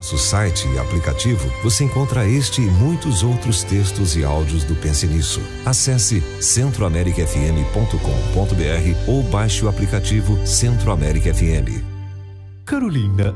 nosso site e aplicativo, você encontra este e muitos outros textos e áudios do Pense Nisso. Acesse centroamericafm.com.br ou baixe o aplicativo Centro América FM. Carolina.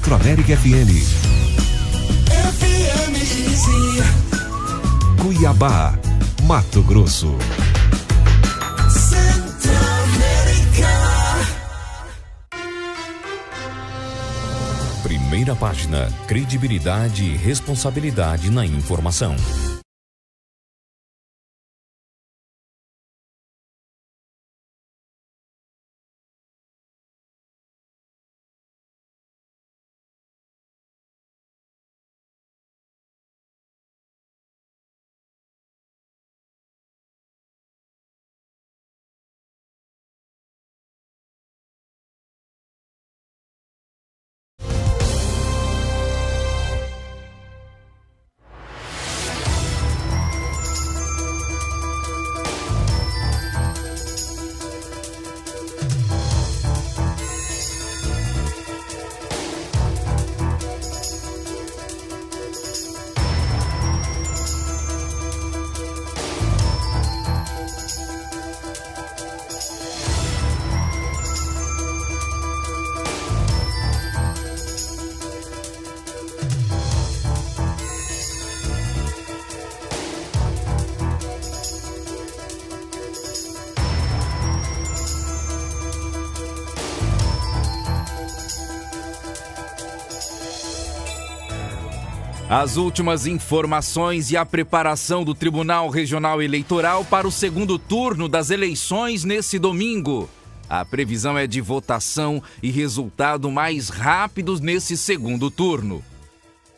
Centro América FM. FM Easy. Cuiabá, Mato Grosso. Centro-América. Primeira página, credibilidade e responsabilidade na informação. As últimas informações e a preparação do Tribunal Regional Eleitoral para o segundo turno das eleições nesse domingo. A previsão é de votação e resultado mais rápidos nesse segundo turno.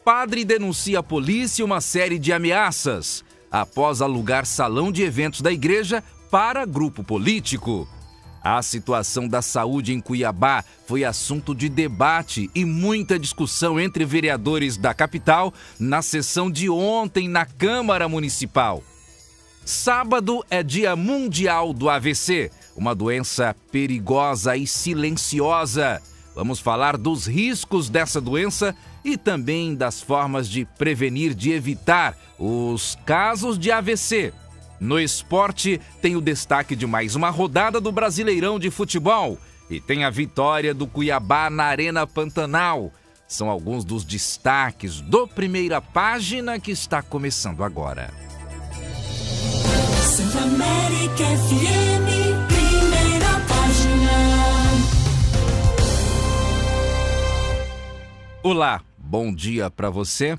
Padre denuncia a polícia uma série de ameaças após alugar salão de eventos da igreja para grupo político. A situação da saúde em Cuiabá foi assunto de debate e muita discussão entre vereadores da capital na sessão de ontem na Câmara Municipal. Sábado é Dia Mundial do AVC, uma doença perigosa e silenciosa. Vamos falar dos riscos dessa doença e também das formas de prevenir, de evitar os casos de AVC. No esporte, tem o destaque de mais uma rodada do Brasileirão de Futebol e tem a vitória do Cuiabá na Arena Pantanal. São alguns dos destaques do Primeira Página que está começando agora. Centro-América FM, Primeira Página. Olá, bom dia para você.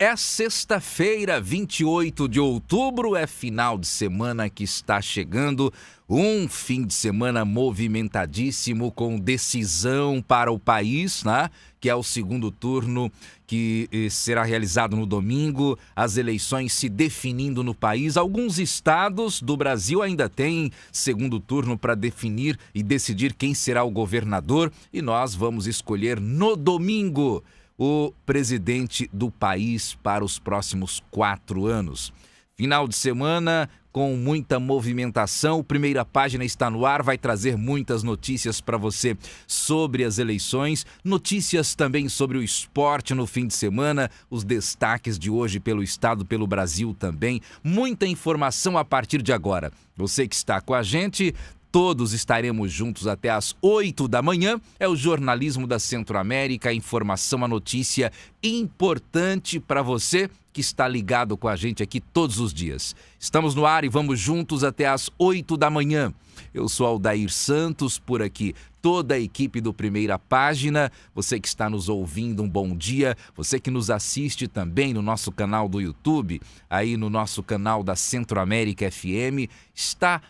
É sexta-feira, 28 de outubro, é final de semana que está chegando, um fim de semana movimentadíssimo com decisão para o país, né? Que é o segundo turno que será realizado no domingo, as eleições se definindo no país. Alguns estados do Brasil ainda têm segundo turno para definir e decidir quem será o governador e nós vamos escolher no domingo o presidente do país para os próximos 4 anos. Final de semana com muita movimentação. Primeira Página está no ar, vai trazer muitas notícias para você sobre as eleições, notícias também sobre o esporte no fim de semana, os destaques de hoje pelo estado, pelo Brasil também. Muita informação a partir de agora. Você que está com a gente, todos estaremos juntos até às 8 da manhã. É o jornalismo da Centro-América, a informação, a notícia importante para você que está ligado com a gente aqui todos os dias. Estamos no ar e vamos juntos até às 8 da manhã. Eu sou Aldair Santos, por aqui toda a equipe do Primeira Página. Você que está nos ouvindo, um bom dia. Você que nos assiste também no nosso canal do YouTube, aí no nosso canal da Centro-América FM, está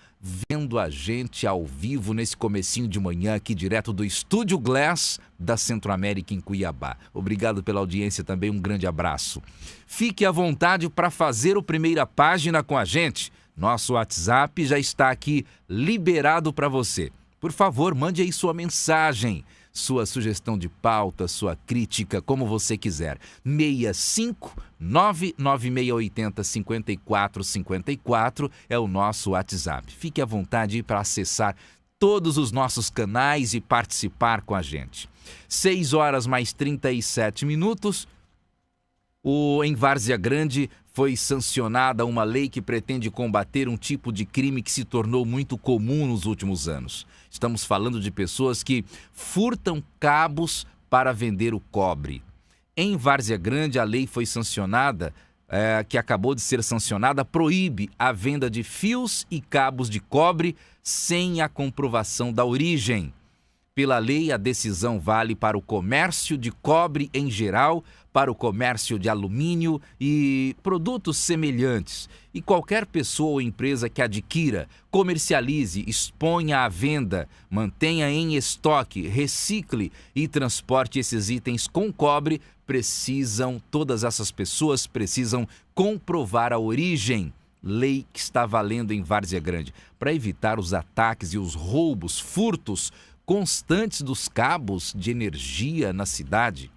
vendo a gente ao vivo nesse comecinho de manhã aqui direto do Estúdio Glass da Centro-América em Cuiabá. Obrigado pela audiência também, um grande abraço. Fique à vontade para fazer o Primeira Página com a gente. Nosso WhatsApp já está aqui liberado para você. Por favor, mande aí sua mensagem, sua sugestão de pauta, sua crítica, como você quiser. 65996805454 é o nosso WhatsApp. Fique à vontade para acessar todos os nossos canais e participar com a gente. 6h mais 37. Em Várzea Grande foi sancionada uma lei que pretende combater um tipo de crime que se tornou muito comum nos últimos anos. Estamos falando de pessoas que furtam cabos para vender o cobre. Em Várzea Grande, a lei foi sancionada, que acabou de ser sancionada, proíbe a venda de fios e cabos de cobre sem a comprovação da origem. Pela lei, a decisão vale para o comércio de cobre em geral, para o comércio de alumínio e produtos semelhantes. E qualquer pessoa ou empresa que adquira, comercialize, exponha à venda, mantenha em estoque, recicle e transporte esses itens com cobre, todas essas pessoas precisam comprovar a origem. Lei que está valendo em Várzea Grande para evitar os ataques e os roubos, furtos constantes dos cabos de energia na cidade.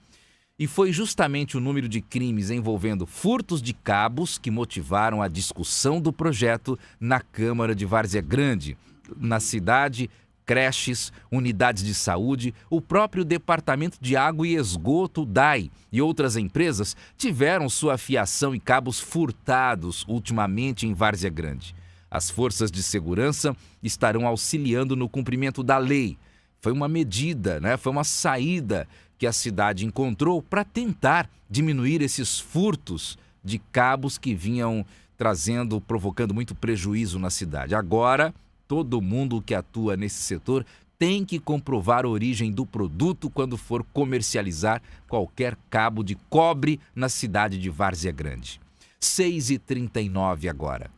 E foi justamente o número de crimes envolvendo furtos de cabos que motivaram a discussão do projeto na Câmara de Várzea Grande. Na cidade, creches, unidades de saúde, o próprio Departamento de Água e Esgoto, DAI, e outras empresas tiveram sua fiação e cabos furtados ultimamente em Várzea Grande. As forças de segurança estarão auxiliando no cumprimento da lei. Foi uma medida, foi uma saída que a cidade encontrou para tentar diminuir esses furtos de cabos que vinham provocando muito prejuízo na cidade. Agora, todo mundo que atua nesse setor tem que comprovar a origem do produto quando for comercializar qualquer cabo de cobre na cidade de Várzea Grande. 6h39 agora.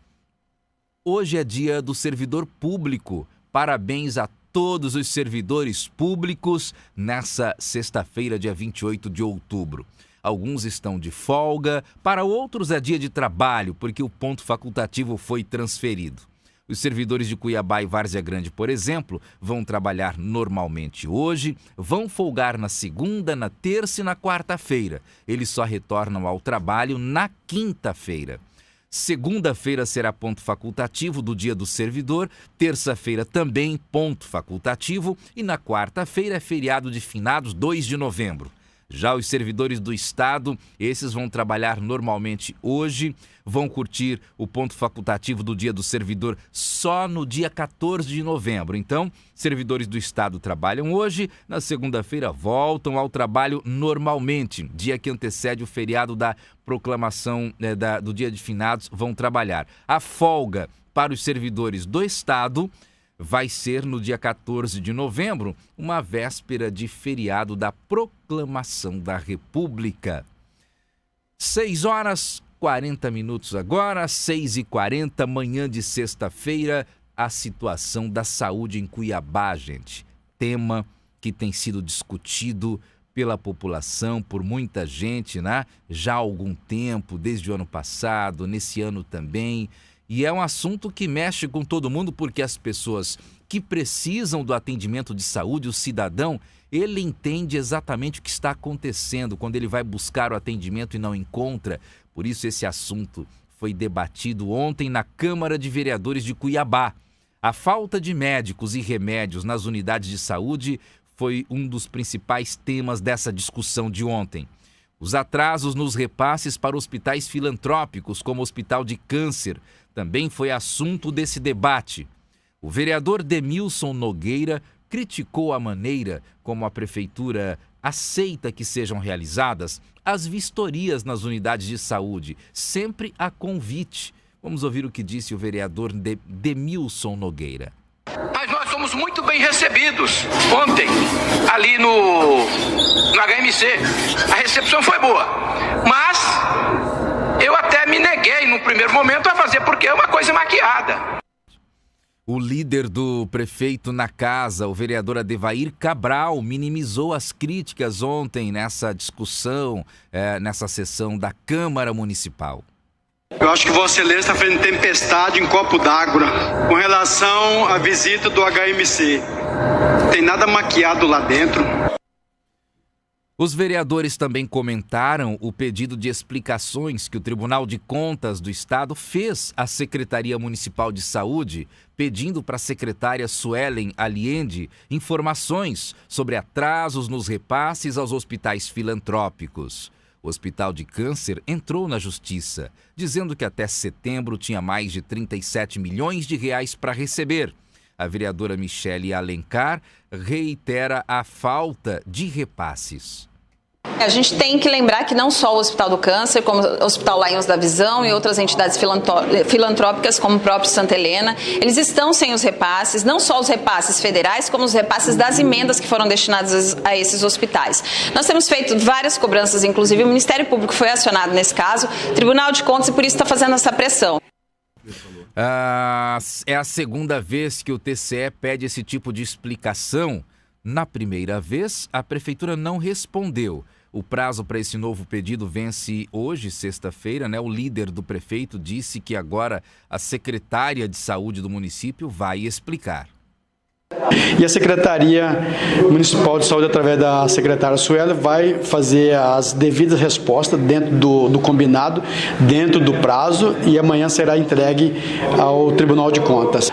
Hoje é dia do servidor público. Parabéns a todos os servidores públicos nessa sexta-feira, dia 28 de outubro. Alguns estão de folga, para outros é dia de trabalho, porque o ponto facultativo foi transferido. Os servidores de Cuiabá e Várzea Grande, por exemplo, vão trabalhar normalmente hoje, vão folgar na segunda, na terça e na quarta-feira. Eles só retornam ao trabalho na quinta-feira. Segunda-feira será ponto facultativo do Dia do Servidor, terça-feira também ponto facultativo e na quarta-feira é feriado de finados, 2 de novembro. Já os servidores do Estado, esses vão trabalhar normalmente hoje, vão curtir o ponto facultativo do Dia do Servidor só no dia 14 de novembro. Então, servidores do Estado trabalham hoje, na segunda-feira voltam ao trabalho normalmente. Dia que antecede o feriado da proclamação do Dia de Finados, vão trabalhar. A folga para os servidores do Estado vai ser no dia 14 de novembro, uma véspera de feriado da Proclamação da República. 6h40 agora, 6h40, manhã de sexta-feira, a situação da saúde em Cuiabá, gente. Tema que tem sido discutido pela população, por muita gente, já há algum tempo, desde o ano passado, nesse ano também. E é um assunto que mexe com todo mundo, porque as pessoas que precisam do atendimento de saúde, o cidadão, ele entende exatamente o que está acontecendo quando ele vai buscar o atendimento e não encontra. Por isso esse assunto foi debatido ontem na Câmara de Vereadores de Cuiabá. A falta de médicos e remédios nas unidades de saúde foi um dos principais temas dessa discussão de ontem. Os atrasos nos repasses para hospitais filantrópicos, como o Hospital de Câncer, também foi assunto desse debate. O vereador Demilson Nogueira criticou a maneira como a prefeitura aceita que sejam realizadas as vistorias nas unidades de saúde, sempre a convite. Vamos ouvir o que disse o vereador Demilson Nogueira. Mas nós fomos muito bem recebidos ontem, ali no HMC. A recepção foi boa, mas eu até me neguei no primeiro momento a fazer, porque é uma coisa maquiada. O líder do prefeito na casa, o vereador Adevair Cabral, minimizou as críticas ontem nessa discussão, nessa sessão da Câmara Municipal. Eu acho que Vossa Excelência está fazendo tempestade em copo d'água com relação à visita do HMC. Não tem nada maquiado lá dentro. Os vereadores também comentaram o pedido de explicações que o Tribunal de Contas do Estado fez à Secretaria Municipal de Saúde, pedindo para a secretária Suelen Aliende informações sobre atrasos nos repasses aos hospitais filantrópicos. O Hospital de Câncer entrou na Justiça, dizendo que até setembro tinha mais de 37 milhões de reais para receber. A vereadora Michele Alencar reitera a falta de repasses. A gente tem que lembrar que não só o Hospital do Câncer, como o Hospital Lions da Visão e outras entidades filantrópicas, como o próprio Santa Helena, eles estão sem os repasses, não só os repasses federais, como os repasses das emendas que foram destinadas a esses hospitais. Nós temos feito várias cobranças, inclusive o Ministério Público foi acionado nesse caso, Tribunal de Contas, e por isso está fazendo essa pressão. É a segunda vez que o TCE pede esse tipo de explicação. Na primeira vez, a prefeitura não respondeu. O prazo para esse novo pedido vence hoje, sexta-feira, né? O líder do prefeito disse que agora a secretária de saúde do município vai explicar. E a Secretaria Municipal de Saúde, através da secretária Sueli, vai fazer as devidas respostas dentro do combinado, dentro do prazo, e amanhã será entregue ao Tribunal de Contas.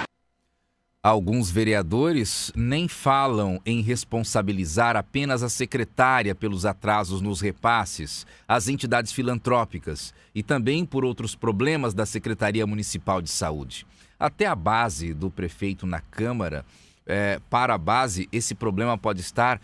Alguns vereadores nem falam em responsabilizar apenas a secretária pelos atrasos nos repasses, as entidades filantrópicas e também por outros problemas da Secretaria Municipal de Saúde. Até a base do prefeito na Câmara, para a base, esse problema pode estar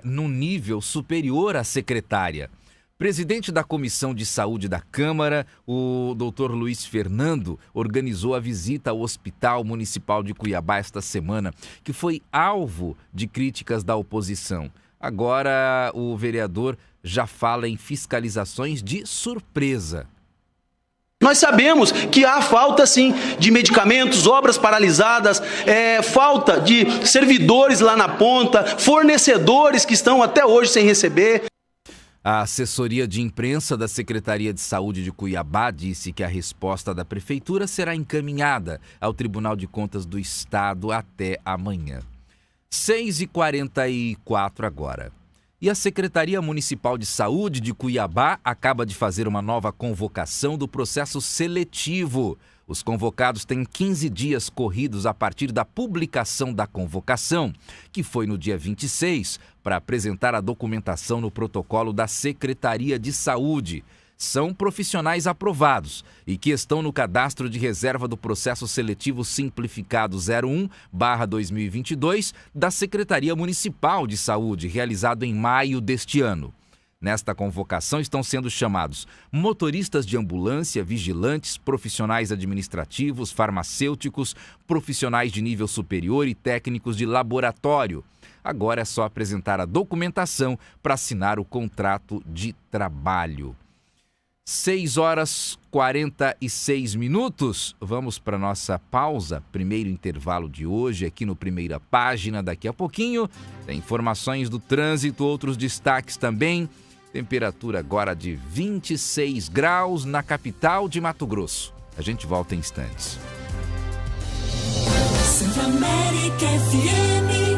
num nível superior à secretária. Presidente da Comissão de Saúde da Câmara, o Dr. Luiz Fernando, organizou a visita ao Hospital Municipal de Cuiabá esta semana, que foi alvo de críticas da oposição. Agora, o vereador já fala em fiscalizações de surpresa. Nós sabemos que há falta, sim, de medicamentos, obras paralisadas, falta de servidores lá na ponta, fornecedores que estão até hoje sem receber. A assessoria de imprensa da Secretaria de Saúde de Cuiabá disse que a resposta da Prefeitura será encaminhada ao Tribunal de Contas do Estado até amanhã. 6h44 agora. E a Secretaria Municipal de Saúde de Cuiabá acaba de fazer uma nova convocação do processo seletivo. Os convocados têm 15 dias corridos a partir da publicação da convocação, que foi no dia 26, para apresentar a documentação no protocolo da Secretaria de Saúde. São profissionais aprovados e que estão no cadastro de reserva do processo seletivo simplificado 01/2022 da Secretaria Municipal de Saúde, realizado em maio deste ano. Nesta convocação estão sendo chamados motoristas de ambulância, vigilantes, profissionais administrativos, farmacêuticos, profissionais de nível superior e técnicos de laboratório. Agora é só apresentar a documentação para assinar o contrato de trabalho. 6h46. Vamos para nossa pausa, primeiro intervalo de hoje aqui no Primeira Página. Daqui a pouquinho tem informações do trânsito, outros destaques também. Temperatura agora de 26 graus na capital de Mato Grosso. A gente volta em instantes. América FM.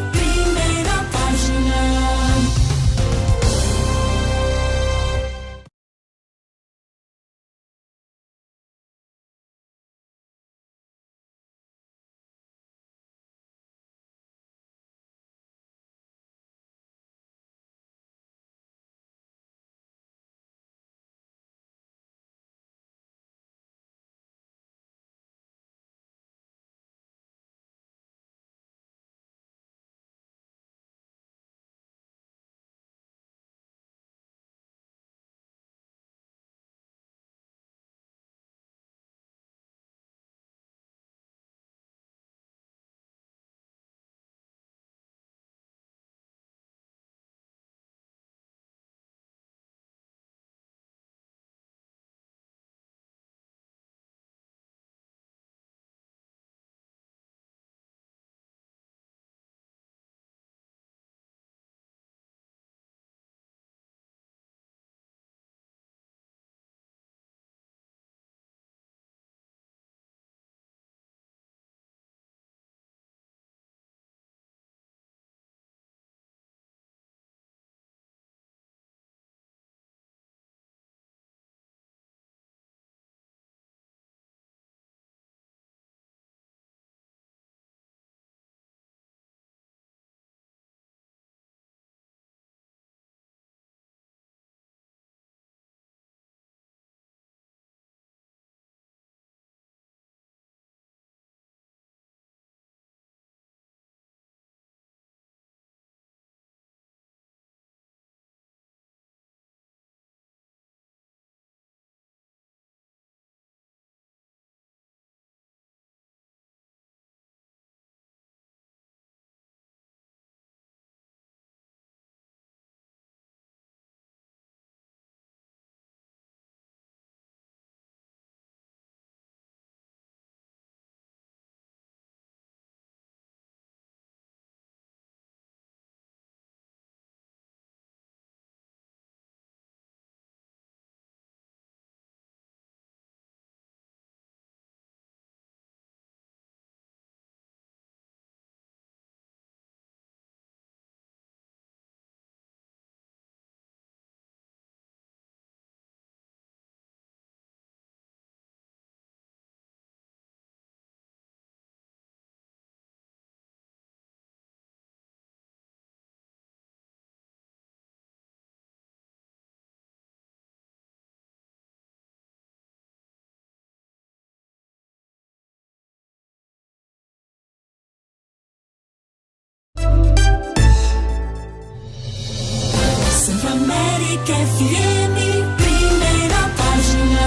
América FM, primeira página.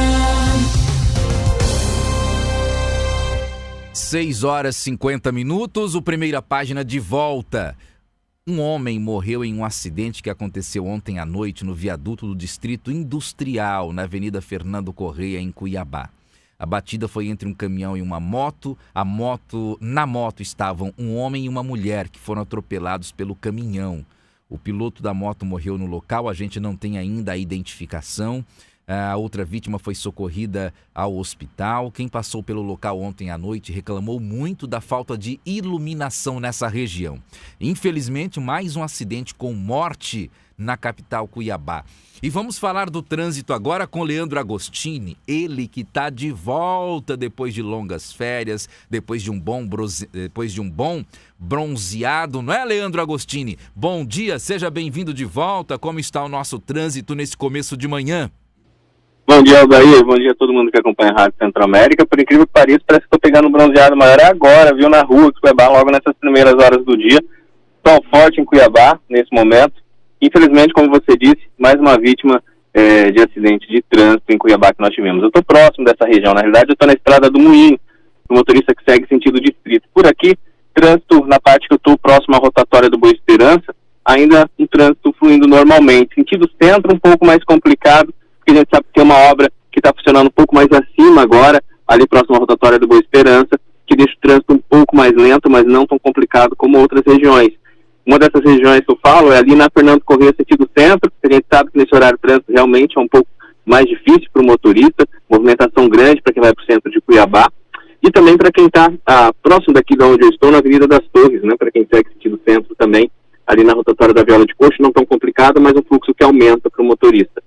6h50, o Primeira Página de volta. Um homem morreu em um acidente que aconteceu ontem à noite no viaduto do Distrito Industrial, na Avenida Fernando Correia, em Cuiabá. A batida foi entre um caminhão e uma moto. Na moto estavam um homem e uma mulher que foram atropelados pelo caminhão. O piloto da moto morreu no local, a gente não tem ainda a identificação. A outra vítima foi socorrida ao hospital. Quem passou pelo local ontem à noite reclamou muito da falta de iluminação nessa região. Infelizmente, mais um acidente com morte na capital Cuiabá. E vamos falar do trânsito agora com Leandro Agostini, ele que está de volta depois de longas férias, depois de um bom bronzeado, não é, Leandro Agostini? Bom dia, seja bem-vindo de volta. Como está o nosso trânsito nesse começo de manhã? Bom dia, Aldair. Bom dia a todo mundo que acompanha a Rádio Centro-América. Por incrível que pareça, parece que estou pegando um bronzeado maior agora, viu, na rua de Cuiabá, logo nessas primeiras horas do dia. Sol forte em Cuiabá, nesse momento. Infelizmente, como você disse, mais uma vítima de acidente de trânsito em Cuiabá que nós tivemos. Eu estou próximo dessa região, na realidade eu estou na estrada do Moinho, do motorista que segue sentido distrito. Por aqui, trânsito na parte que eu estou próximo à rotatória do Boa Esperança, ainda um trânsito fluindo normalmente. Sentido centro um pouco mais complicado, porque a gente sabe que tem uma obra que está funcionando um pouco mais acima agora, ali próximo à rotatória do Boa Esperança, que deixa o trânsito um pouco mais lento, mas não tão complicado como outras regiões. Uma dessas regiões que eu falo é ali na Fernando Correia, sentido centro, porque a gente sabe que nesse horário o trânsito realmente é um pouco mais difícil para o motorista, movimentação grande para quem vai para o centro de Cuiabá, e também para quem está próximo daqui de onde eu estou, na Avenida das Torres, né, para quem segue sentido centro também, ali na rotatória da Viola de Coxo, não tão complicado, mas um fluxo que aumenta para o motorista.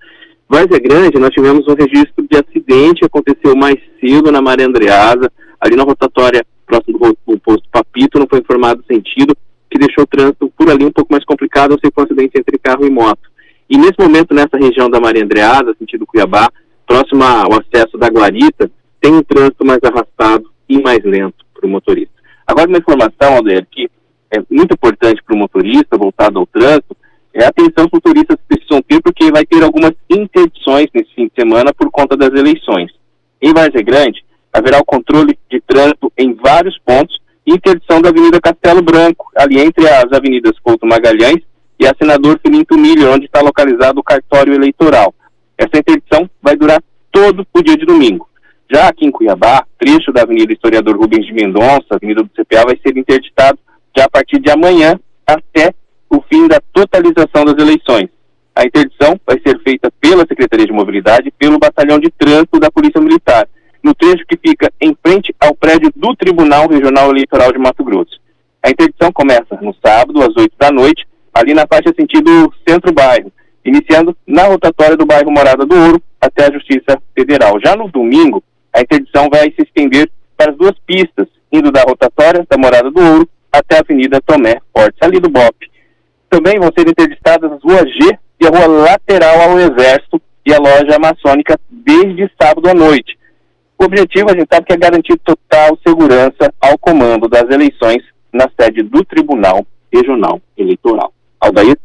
Várzea Grande, nós tivemos um registro de acidente que aconteceu mais cedo na Maria Andreasa, ali na rotatória próximo do posto Papito, não foi informado o sentido, que deixou o trânsito por ali um pouco mais complicado, não sei qual acidente entre carro e moto. E nesse momento, nessa região da Maria Andreasa, sentido Cuiabá, próximo ao acesso da Guarita, tem um trânsito mais arrastado e mais lento para o motorista. Agora, uma informação, Alder, que é muito importante para o motorista, voltado ao trânsito, é a atenção que os motoristas precisam ter, porque vai ter algumas interdições nesse fim de semana por conta das eleições. Em Várzea Grande, haverá o controle de trânsito em vários pontos, e interdição da Avenida Castelo Branco, ali entre as avenidas Couto Magalhães e a Senador Filinto Miller, onde está localizado o cartório eleitoral. Essa interdição vai durar todo o dia de domingo. Já aqui em Cuiabá, trecho da Avenida Historiador Rubens de Mendonça, Avenida do CPA, vai ser interditado já a partir de amanhã até o fim da totalização das eleições. A interdição vai ser feita pela Secretaria de Mobilidade e pelo Batalhão de Trânsito da Polícia Militar, no trecho que fica em frente ao prédio do Tribunal Regional Eleitoral de Mato Grosso. A interdição começa no sábado, às 8 da noite, ali na faixa sentido centro-bairro, iniciando na rotatória do bairro Morada do Ouro até a Justiça Federal. Já no domingo, a interdição vai se estender para as duas pistas, indo da rotatória da Morada do Ouro até a Avenida Tomé Fortes, ali do BOP. Também vão ser interditadas as ruas G e a rua lateral ao Exército e a loja maçônica desde sábado à noite. O objetivo, a gente sabe, que é garantir total segurança ao comando das eleições na sede do Tribunal Regional Eleitoral. Aldair?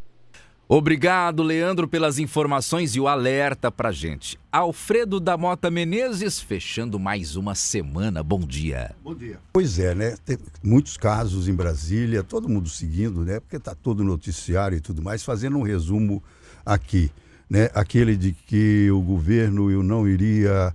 Obrigado, Leandro, pelas informações e o alerta pra gente. Alfredo da Mota Menezes, fechando mais uma semana. Bom dia. Bom dia. Pois é, né? Tem muitos casos em Brasília, todo mundo seguindo, né? Porque tá todo o noticiário e tudo mais, fazendo um resumo aqui, né? Aquele de que o governo não iria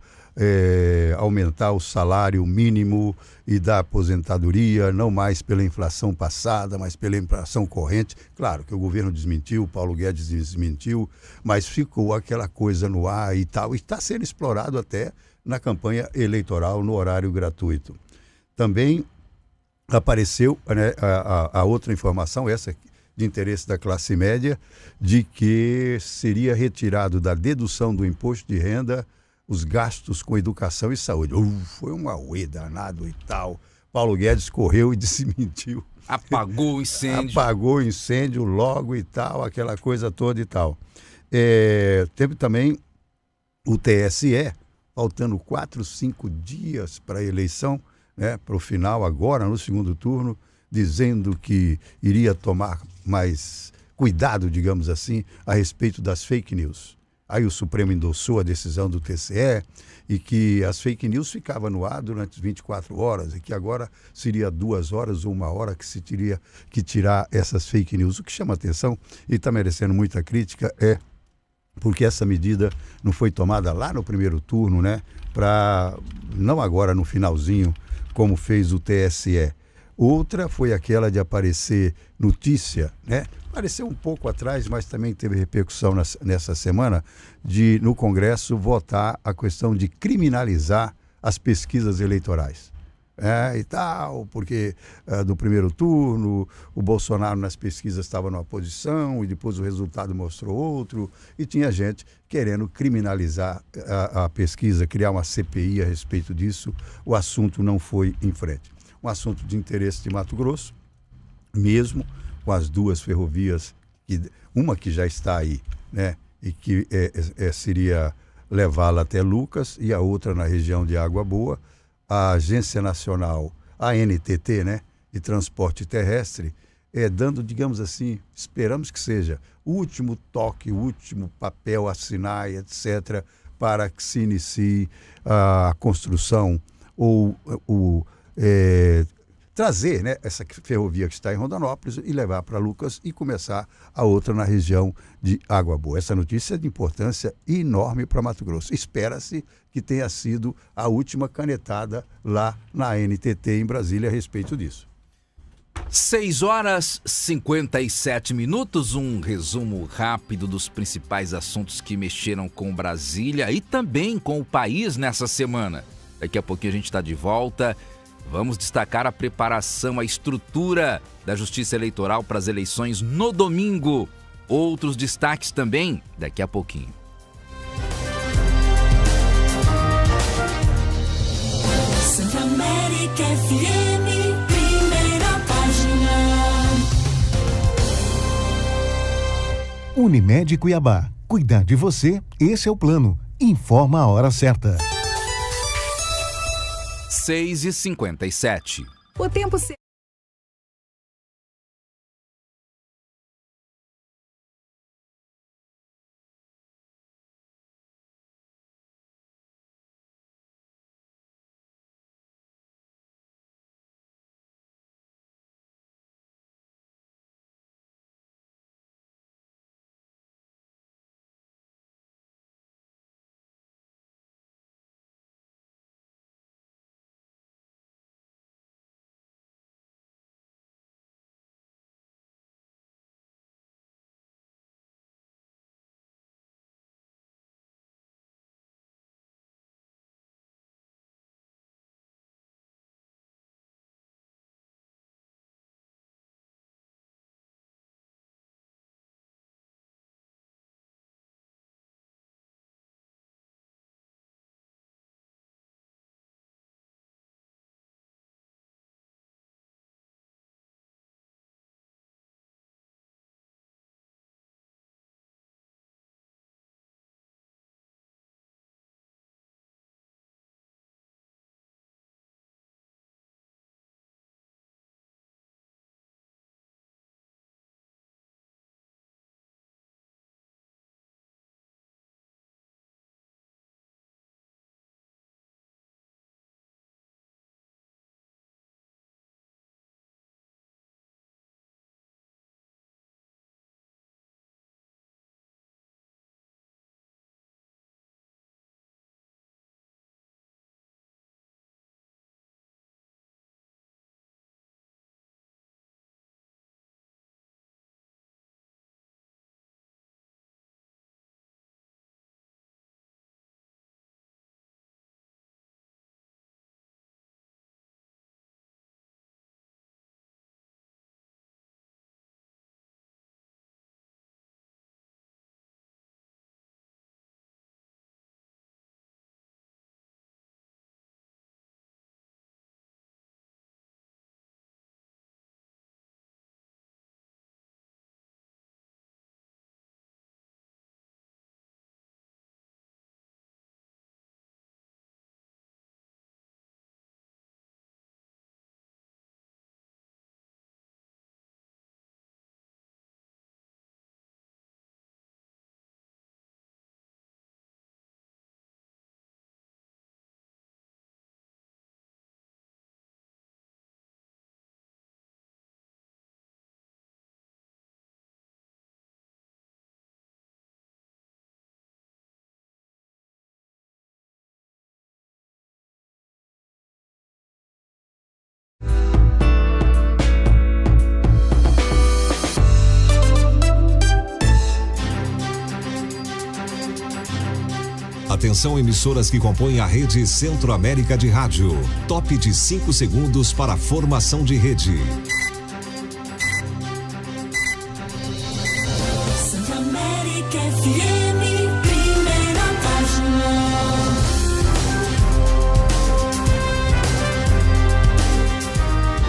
aumentar o salário mínimo e da aposentadoria, não mais pela inflação passada, mas pela inflação corrente. Claro que o governo desmentiu, o Paulo Guedes desmentiu, mas ficou aquela coisa no ar e tal, e está sendo explorado até na campanha eleitoral, no horário gratuito. Também apareceu, né, a outra informação, essa de interesse da classe média, de que seria retirado da dedução do imposto de renda os gastos com educação e saúde. Foi um auê danado e tal. Paulo Guedes correu e desmentiu. Apagou o incêndio. Apagou o incêndio logo e tal, aquela coisa toda e tal. Teve também o TSE, faltando 4, 5 dias para a eleição, né, para o final agora, no segundo turno, dizendo que iria tomar mais cuidado, digamos assim, a respeito das fake news. Aí o Supremo endossou a decisão do TCE e que as fake news ficavam no ar durante 24 horas e que agora seria 2 horas ou 1 hora que se teria que tirar essas fake news. O que chama atenção e está merecendo muita crítica é porque essa medida não foi tomada lá no primeiro turno, né? Não agora no finalzinho, como fez o TSE. Outra foi aquela de aparecer notícia, né? Apareceu um pouco atrás, mas também teve repercussão nessa semana, de no Congresso votar a questão de criminalizar as pesquisas eleitorais. E tal, porque do primeiro turno o Bolsonaro nas pesquisas estava numa posição e depois o resultado mostrou outro, e tinha gente querendo criminalizar a pesquisa, criar uma CPI a respeito disso. O assunto não foi em frente. Um assunto de interesse de Mato Grosso, mesmo com as 2 ferrovias, uma que já está aí, né, e que seria levá-la até Lucas, e a outra na região de Água Boa. A Agência Nacional, a ANTT, né, de Transporte Terrestre, dando, digamos assim, esperamos que seja o último toque, o último papel a assinar, etc., para que se inicie a construção ou trazer, né, essa ferrovia que está em Rondonópolis e levar para Lucas e começar a outra na região de Água Boa. Essa notícia é de importância enorme para Mato Grosso. Espera-se que tenha sido a última canetada lá na ANTT em Brasília a respeito disso. 6h57, um resumo rápido dos principais assuntos que mexeram com Brasília e também com o país nessa semana. Daqui a pouquinho a gente está de volta. Vamos destacar a preparação, a estrutura da Justiça Eleitoral para as eleições no domingo. Outros destaques também daqui a pouquinho. Santa América FM, primeira página. Unimed Cuiabá. Cuidar de você, esse é o plano. Informa a hora certa. 6h57. O tempo Atenção, emissoras que compõem a rede Centro-América de Rádio. Top de 5 segundos para a formação de rede. Centro-América FM, primeira página.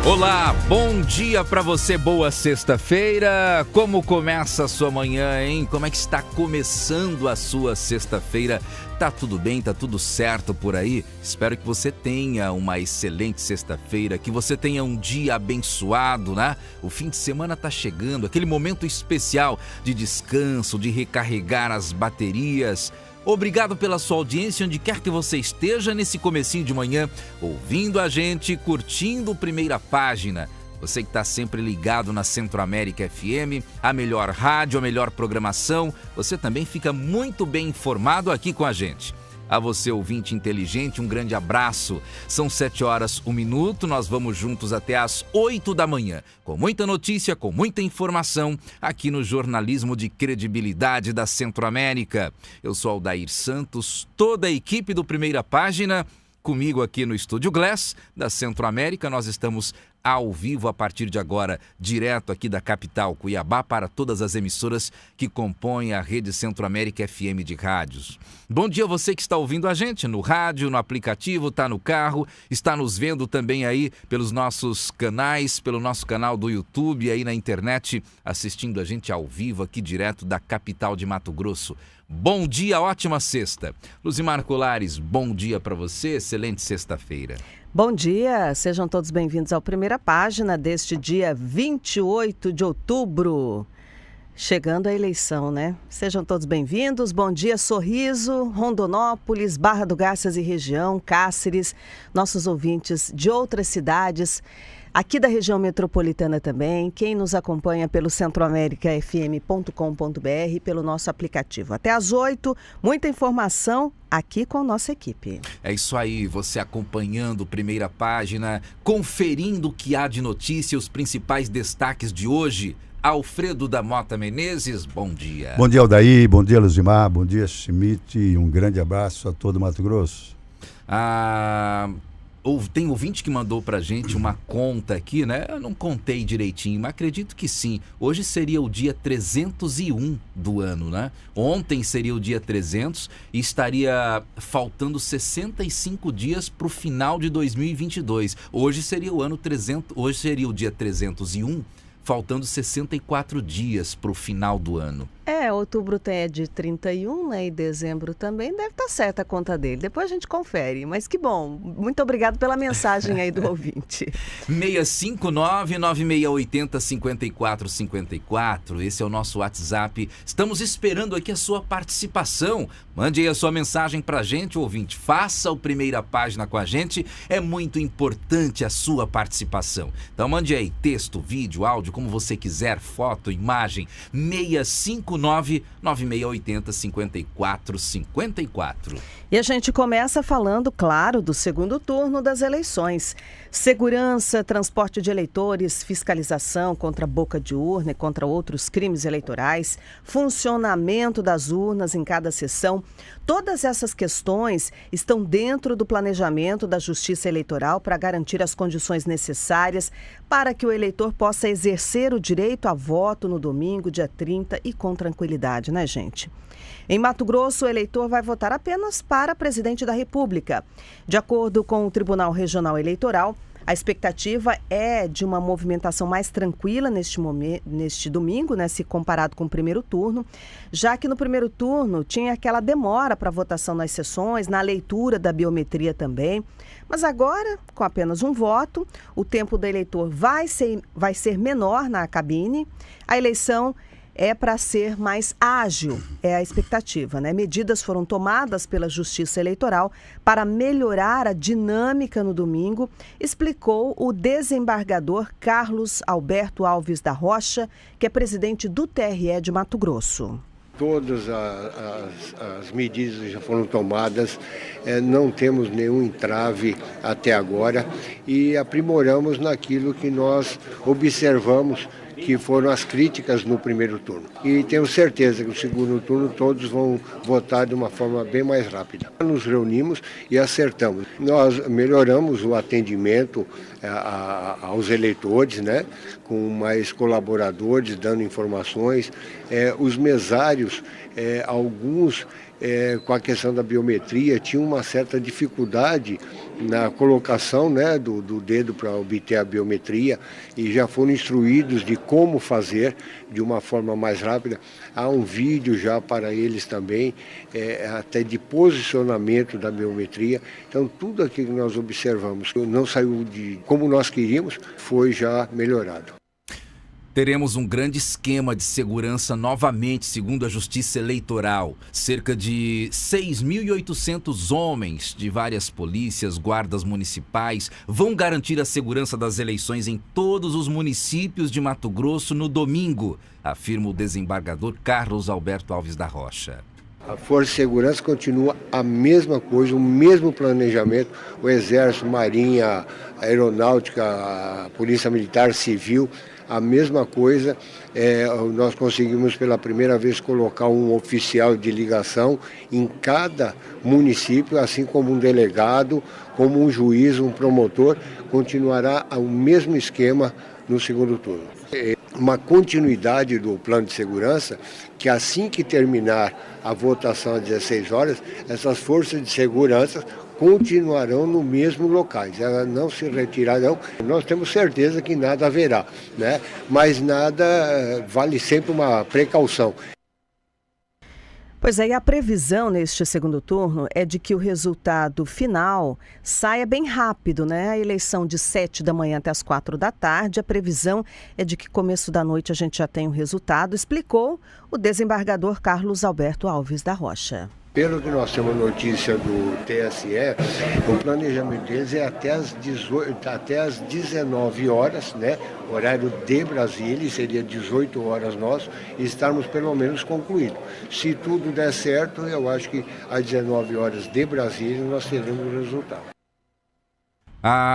Olá, bom dia pra você, boa sexta-feira. Como começa a sua manhã, hein? Como é que está começando a sua sexta-feira? Tá tudo bem? Tá tudo certo por aí? Espero que você tenha uma excelente sexta-feira, que você tenha um dia abençoado, né? O fim de semana tá chegando, aquele momento especial de descanso, de recarregar as baterias. Obrigado pela sua audiência, onde quer que você esteja nesse comecinho de manhã, ouvindo a gente, curtindo Primeira Página. Você que está sempre ligado na Centro-América FM, a melhor rádio, a melhor programação, você também fica muito bem informado aqui com a gente. A você, ouvinte inteligente, um grande abraço. São 7h01, nós vamos juntos até às 8 da manhã, com muita notícia, com muita informação, aqui no jornalismo de credibilidade da Centro-América. Eu sou Aldair Santos, toda a equipe do Primeira Página, comigo aqui no Estúdio Glass, da Centro-América. Nós estamos ao vivo a partir de agora, direto aqui da capital, Cuiabá, para todas as emissoras que compõem a rede Centro-América FM de rádios. Bom dia a você que está ouvindo a gente no rádio, no aplicativo, está no carro, está nos vendo também aí pelos nossos canais, pelo nosso canal do YouTube, aí na internet, assistindo a gente ao vivo aqui direto da capital de Mato Grosso. Bom dia, ótima sexta. Luzimar Colares, bom dia para você, excelente sexta-feira. Bom dia, sejam todos bem-vindos ao Primeira Página deste dia 28 de outubro. Chegando a eleição, né? Sejam todos bem-vindos. Bom dia, Sorriso, Rondonópolis, Barra do Garças e região, Cáceres, nossos ouvintes de outras cidades, aqui da região metropolitana também, quem nos acompanha pelo centroamericafm.com.br, pelo nosso aplicativo. Até às 8, muita informação aqui com a nossa equipe. É isso aí, você acompanhando Primeira Página, conferindo o que há de notícia, os principais destaques de hoje. Alfredo da Mota Menezes, bom dia. Bom dia, Aldair, bom dia, Luzimar, bom dia, Schmidt, e um grande abraço a todo Mato Grosso. Tem ouvinte que mandou pra gente uma conta aqui, né? Eu não contei direitinho, mas acredito que sim. Hoje seria o dia 301 do ano, né? Ontem seria o dia 300 e estaria faltando 65 dias pro final de 2022. Hoje seria o ano 300, hoje seria o dia 301, faltando 64 dias pro final do ano. Outubro é de 31, né? E dezembro também deve estar certa a conta dele. Depois a gente confere, mas que bom. Muito obrigado pela mensagem aí do ouvinte. 659-9680-5454, esse é o nosso WhatsApp. Estamos esperando aqui a sua participação. Mande aí a sua mensagem pra gente, ouvinte. Faça a Primeira Página com a gente. É muito importante a sua participação. Então mande aí texto, vídeo, áudio, como você quiser, foto, imagem. 659-9680-5454. E a gente começa falando, claro, do segundo turno das eleições. Segurança, transporte de eleitores, fiscalização contra a boca de urna e contra outros crimes eleitorais, funcionamento das urnas em cada sessão. Todas essas questões estão dentro do planejamento da Justiça Eleitoral para garantir as condições necessárias para que o eleitor possa exercer o direito a voto no domingo, dia 30, e com tranquilidade, né, gente? Em Mato Grosso, o eleitor vai votar apenas para presidente da República. De acordo com o Tribunal Regional Eleitoral, a expectativa é de uma movimentação mais tranquila neste domingo, né, se comparado com o primeiro turno, já que no primeiro turno tinha aquela demora para votação nas sessões, na leitura da biometria também. Mas agora, com apenas um voto, o tempo do eleitor vai ser menor na cabine. A eleição é para ser mais ágil, é a expectativa, né? Medidas foram tomadas pela Justiça Eleitoral para melhorar a dinâmica no domingo, explicou o desembargador Carlos Alberto Alves da Rocha, que é presidente do TRE de Mato Grosso. Todas as medidas já foram tomadas, não temos nenhum entrave até agora e aprimoramos naquilo que nós observamos que foram as críticas no primeiro turno. E tenho certeza que no segundo turno todos vão votar de uma forma bem mais rápida. Nos reunimos e acertamos. Nós melhoramos o atendimento aos eleitores, né? Com mais colaboradores dando informações. Os mesários, alguns com a questão da biometria, tinham uma certa dificuldade na colocação, né, do dedo para obter a biometria, e já foram instruídos de como fazer de uma forma mais rápida. Há um vídeo já para eles também, até de posicionamento da biometria. Então tudo aquilo que nós observamos não saiu como nós queríamos, foi já melhorado. Teremos um grande esquema de segurança novamente, segundo a Justiça Eleitoral. Cerca de 6.800 homens de várias polícias, guardas municipais, vão garantir a segurança das eleições em todos os municípios de Mato Grosso no domingo, afirma o desembargador Carlos Alberto Alves da Rocha. A Força de Segurança continua a mesma coisa, o mesmo planejamento. O Exército, Marinha, Aeronáutica, a Polícia Militar, Civil, a mesma coisa. Nós conseguimos pela primeira vez colocar um oficial de ligação em cada município, assim como um delegado, como um juiz, um promotor. Continuará o mesmo esquema no segundo turno. Uma continuidade do plano de segurança, que assim que terminar a votação às 16 horas, essas forças de segurança continuarão no mesmo locais, elas não se retirarão. Nós temos certeza que nada haverá, né? Mas nada, vale sempre uma precaução. Pois é, e a previsão neste segundo turno é de que o resultado final saia bem rápido, né? A eleição de 7 da manhã até as 4 da tarde, a previsão é de que começo da noite a gente já tem o resultado, explicou o desembargador Carlos Alberto Alves da Rocha. Pelo que nós temos notícia do TSE, o planejamento deles é até às 19 horas, né? Horário de Brasília, seria 18 horas nosso, e estarmos pelo menos concluídos. Se tudo der certo, eu acho que às 19 horas de Brasília nós teremos o resultado.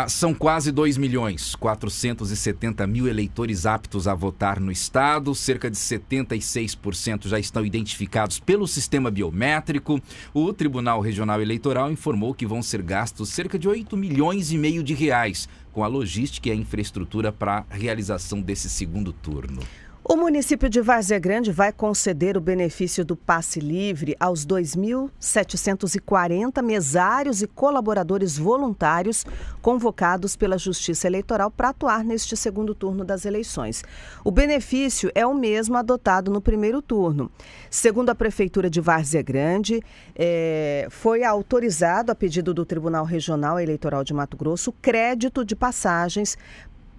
São quase 2.470.000 eleitores aptos a votar no estado, cerca de 76% já estão identificados pelo sistema biométrico. O Tribunal Regional Eleitoral informou que vão ser gastos cerca de 8,5 milhões de reais com a logística e a infraestrutura para a realização desse segundo turno. O município de Várzea Grande vai conceder o benefício do passe livre aos 2.740 mesários e colaboradores voluntários convocados pela Justiça Eleitoral para atuar neste segundo turno das eleições. O benefício é o mesmo adotado no primeiro turno. Segundo a Prefeitura de Várzea Grande, foi autorizado, a pedido do Tribunal Regional Eleitoral de Mato Grosso, crédito de passagens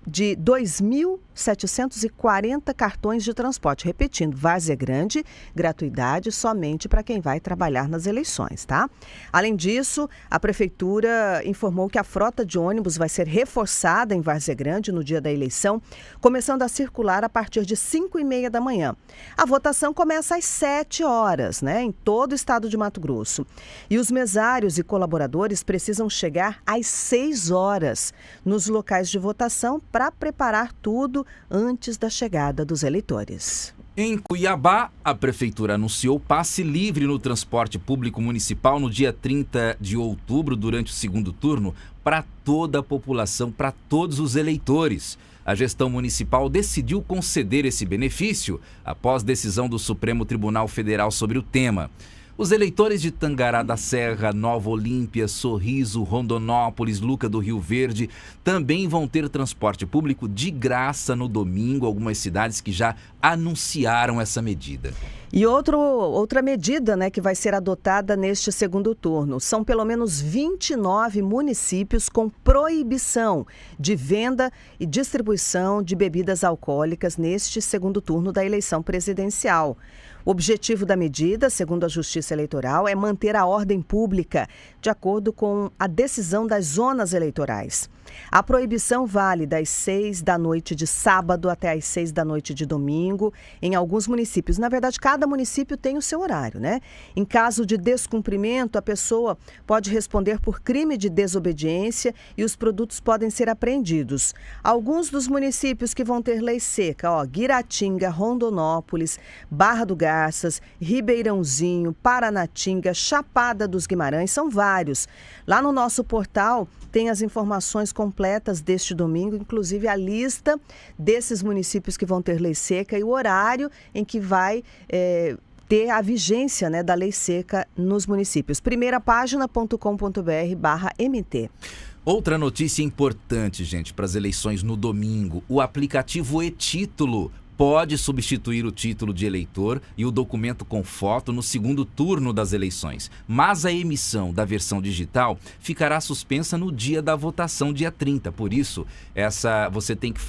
de 2.740 cartões de transporte. Repetindo, Várzea Grande, gratuidade somente para quem vai trabalhar nas eleições, tá? Além disso, a Prefeitura informou que a frota de ônibus vai ser reforçada em Várzea Grande no dia da eleição, começando a circular a partir de 5h30 da manhã. A votação começa às 7 horas, né, em todo o estado de Mato Grosso. E os mesários e colaboradores precisam chegar às 6 horas nos locais de votação para preparar tudo antes da chegada dos eleitores. Em Cuiabá, a Prefeitura anunciou passe livre no transporte público municipal no dia 30 de outubro, durante o segundo turno, para toda a população, para todos os eleitores. A gestão municipal decidiu conceder esse benefício após decisão do Supremo Tribunal Federal sobre o tema. Os eleitores de Tangará da Serra, Nova Olímpia, Sorriso, Rondonópolis, Luca do Rio Verde também vão ter transporte público de graça no domingo, algumas cidades que já anunciaram essa medida. E outra medida, né, que vai ser adotada neste segundo turno. São pelo menos 29 municípios com proibição de venda e distribuição de bebidas alcoólicas neste segundo turno da eleição presidencial. O objetivo da medida, segundo a Justiça Eleitoral, é manter a ordem pública de acordo com a decisão das zonas eleitorais. A proibição vale das 6 da noite de sábado até as 6 da noite de domingo em alguns municípios. Na verdade, cada município tem o seu horário, né? Em caso de descumprimento, a pessoa pode responder por crime de desobediência e os produtos podem ser apreendidos. Alguns dos municípios que vão ter lei seca, Guiratinga, Rondonópolis, Barra do Garças, Ribeirãozinho, Paranatinga, Chapada dos Guimarães, são vários. Lá no nosso portal tem as informações completas deste domingo, inclusive a lista desses municípios que vão ter lei seca e o horário em que vai ter a vigência, né, da lei seca nos municípios. primeirapagina.com.br/MT. Outra notícia importante, gente, para as eleições no domingo. O aplicativo e-Título pode substituir o título de eleitor e o documento com foto no segundo turno das eleições. Mas a emissão da versão digital ficará suspensa no dia da votação, dia 30. Por isso, você tem que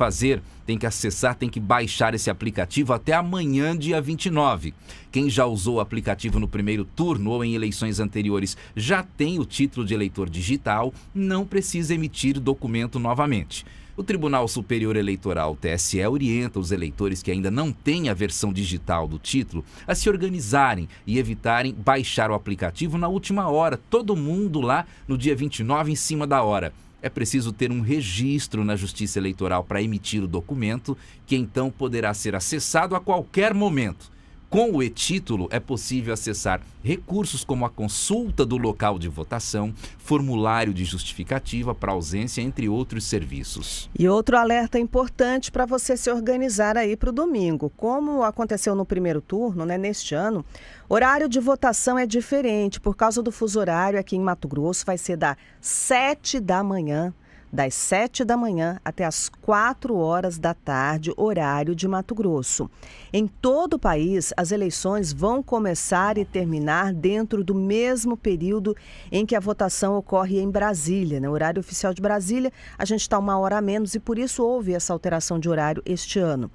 acessar, tem que baixar esse aplicativo até amanhã, dia 29. Quem já usou o aplicativo no primeiro turno ou em eleições anteriores já tem o título de eleitor digital, não precisa emitir o documento novamente. O Tribunal Superior Eleitoral, TSE, orienta os eleitores que ainda não têm a versão digital do título a se organizarem e evitarem baixar o aplicativo na última hora. Todo mundo lá no dia 29 em cima da hora. É preciso ter um registro na Justiça Eleitoral para emitir o documento, que então poderá ser acessado a qualquer momento. Com o e-Título é possível acessar recursos como a consulta do local de votação, formulário de justificativa para ausência, entre outros serviços. E outro alerta importante para você se organizar aí para o domingo. Como aconteceu no primeiro turno, né, neste ano, horário de votação é diferente. Por causa do fuso horário aqui em Mato Grosso, vai ser das 7 da manhã. Das 7 da manhã até as 4 horas da tarde, horário de Mato Grosso. Em todo o país, as eleições vão começar e terminar dentro do mesmo período em que a votação ocorre em Brasília. No horário oficial de Brasília, a gente está 1 hora a menos e por isso houve essa alteração de horário este ano.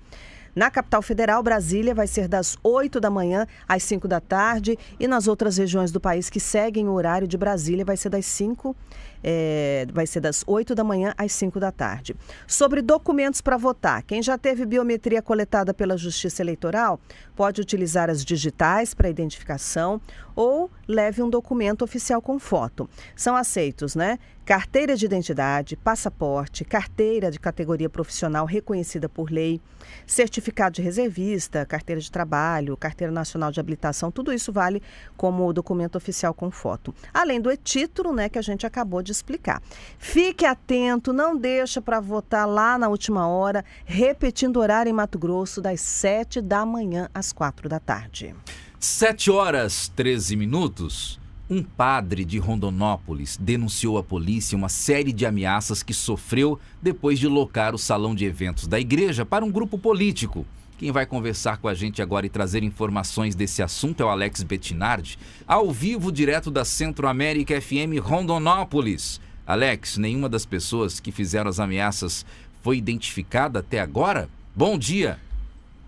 Na capital federal, Brasília, vai ser das 8 da manhã às 5 da tarde e nas outras regiões do país que seguem o horário de Brasília vai ser das 8 da manhã às 5 da tarde. Sobre documentos para votar, quem já teve biometria coletada pela Justiça Eleitoral pode utilizar as digitais para identificação ou leve um documento oficial com foto. São aceitos, né? Carteira de identidade, passaporte, carteira de categoria profissional reconhecida por lei, certificado de reservista, carteira de trabalho, carteira nacional de habilitação, tudo isso vale como documento oficial com foto. Além do e-Título, né, que a gente acabou de explicar. Fique atento, não deixa para votar lá na última hora, repetindo o horário em Mato Grosso, das 7 da manhã às 4 da tarde. 7 horas 13 minutos. Um padre de Rondonópolis denunciou à polícia uma série de ameaças que sofreu depois de locar o salão de eventos da igreja para um grupo político. Quem vai conversar com a gente agora e trazer informações desse assunto é o Alex Bettinardi, ao vivo, direto da Centro-América FM Rondonópolis. Alex, nenhuma das pessoas que fizeram as ameaças foi identificada até agora? Bom dia!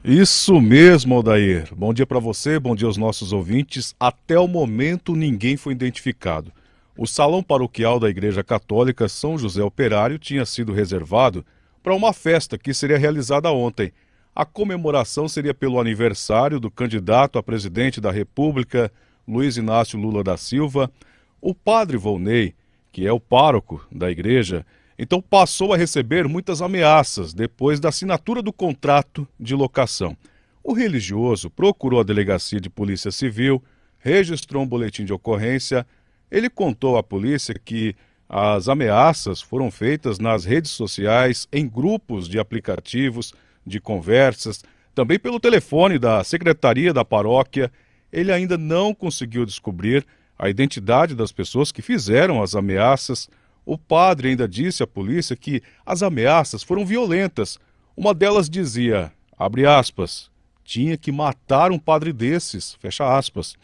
Isso mesmo, Odair. Bom dia para você, bom dia aos nossos ouvintes. Até o momento, ninguém foi identificado. O salão paroquial da Igreja Católica São José Operário tinha sido reservado para uma festa que seria realizada ontem. A comemoração seria pelo aniversário do candidato a presidente da República, Luiz Inácio Lula da Silva. O padre Volney, que é o pároco da igreja, então passou a receber muitas ameaças depois da assinatura do contrato de locação. O religioso procurou a delegacia de polícia civil, registrou um boletim de ocorrência. Ele contou à polícia que as ameaças foram feitas nas redes sociais, em grupos de aplicativos, de conversas, também pelo telefone da secretaria da paróquia. Ele ainda não conseguiu descobrir a identidade das pessoas que fizeram as ameaças. O padre ainda disse à polícia que as ameaças foram violentas. Uma delas dizia, abre aspas, tinha que matar um padre desses, fecha aspas.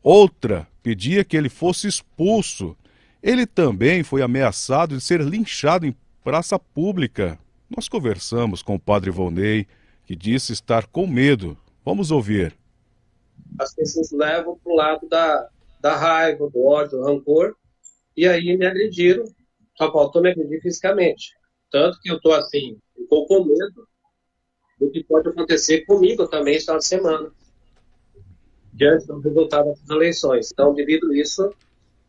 Outra pedia que ele fosse expulso. Ele também foi ameaçado de ser linchado em praça pública. Nós conversamos com o padre Volney, que disse estar com medo. Vamos ouvir. As pessoas levam para o lado da raiva, do ódio, do rancor, e aí me agrediram, Só faltou me agredir fisicamente. Tanto que eu estou assim, um pouco com medo do que pode acontecer comigo também esse final de semana, diante do resultado das eleições. Então, devido a isso,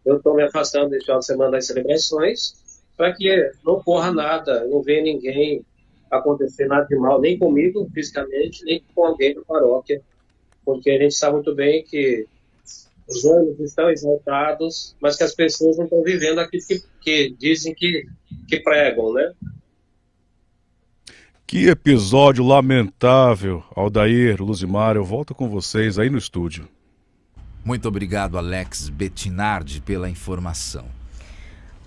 eu estou me afastando desse final de semana das celebrações, para que não corra nada, não venha ninguém acontecer nada de mal, nem comigo fisicamente, nem com alguém da paróquia, porque a gente sabe muito bem que os ânimos estão exaltados, mas que as pessoas não estão vivendo aquilo que dizem que pregam, né? Que episódio lamentável, Aldair, Luzimar, eu volto com vocês aí no estúdio. Muito obrigado, Alex Bettinardi, pela informação.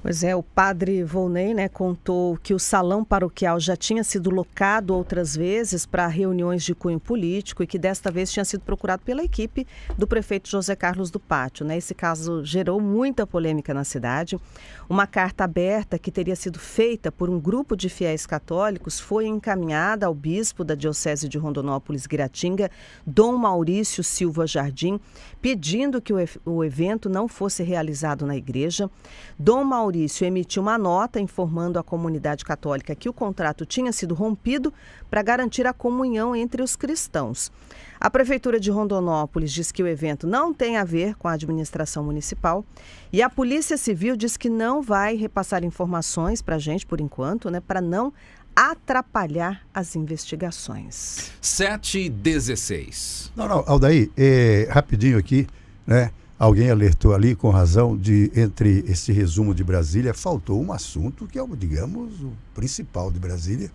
Pois é, o padre Volney, contou que o salão paroquial já tinha sido locado outras vezes para reuniões de cunho político e que desta vez tinha sido procurado pela equipe do prefeito José Carlos do Pátio. Esse caso gerou muita polêmica na cidade. Uma carta aberta que teria sido feita por um grupo de fiéis católicos foi encaminhada ao bispo da Diocese de Rondonópolis, Guiratinga, Dom Maurício Silva Jardim, pedindo que o evento não fosse realizado na igreja. Dom Maurício emitiu uma nota informando à comunidade católica que o contrato tinha sido rompido para garantir a comunhão entre os cristãos. A Prefeitura de Rondonópolis diz que o evento não tem a ver com a administração municipal e a Polícia Civil diz que não vai repassar informações para a gente por enquanto, para não atrapalhar as investigações. 7h16. Não, Aldair, rapidinho aqui, Alguém alertou ali, com razão, entre esse resumo de Brasília, faltou um assunto que é, digamos, o principal de Brasília,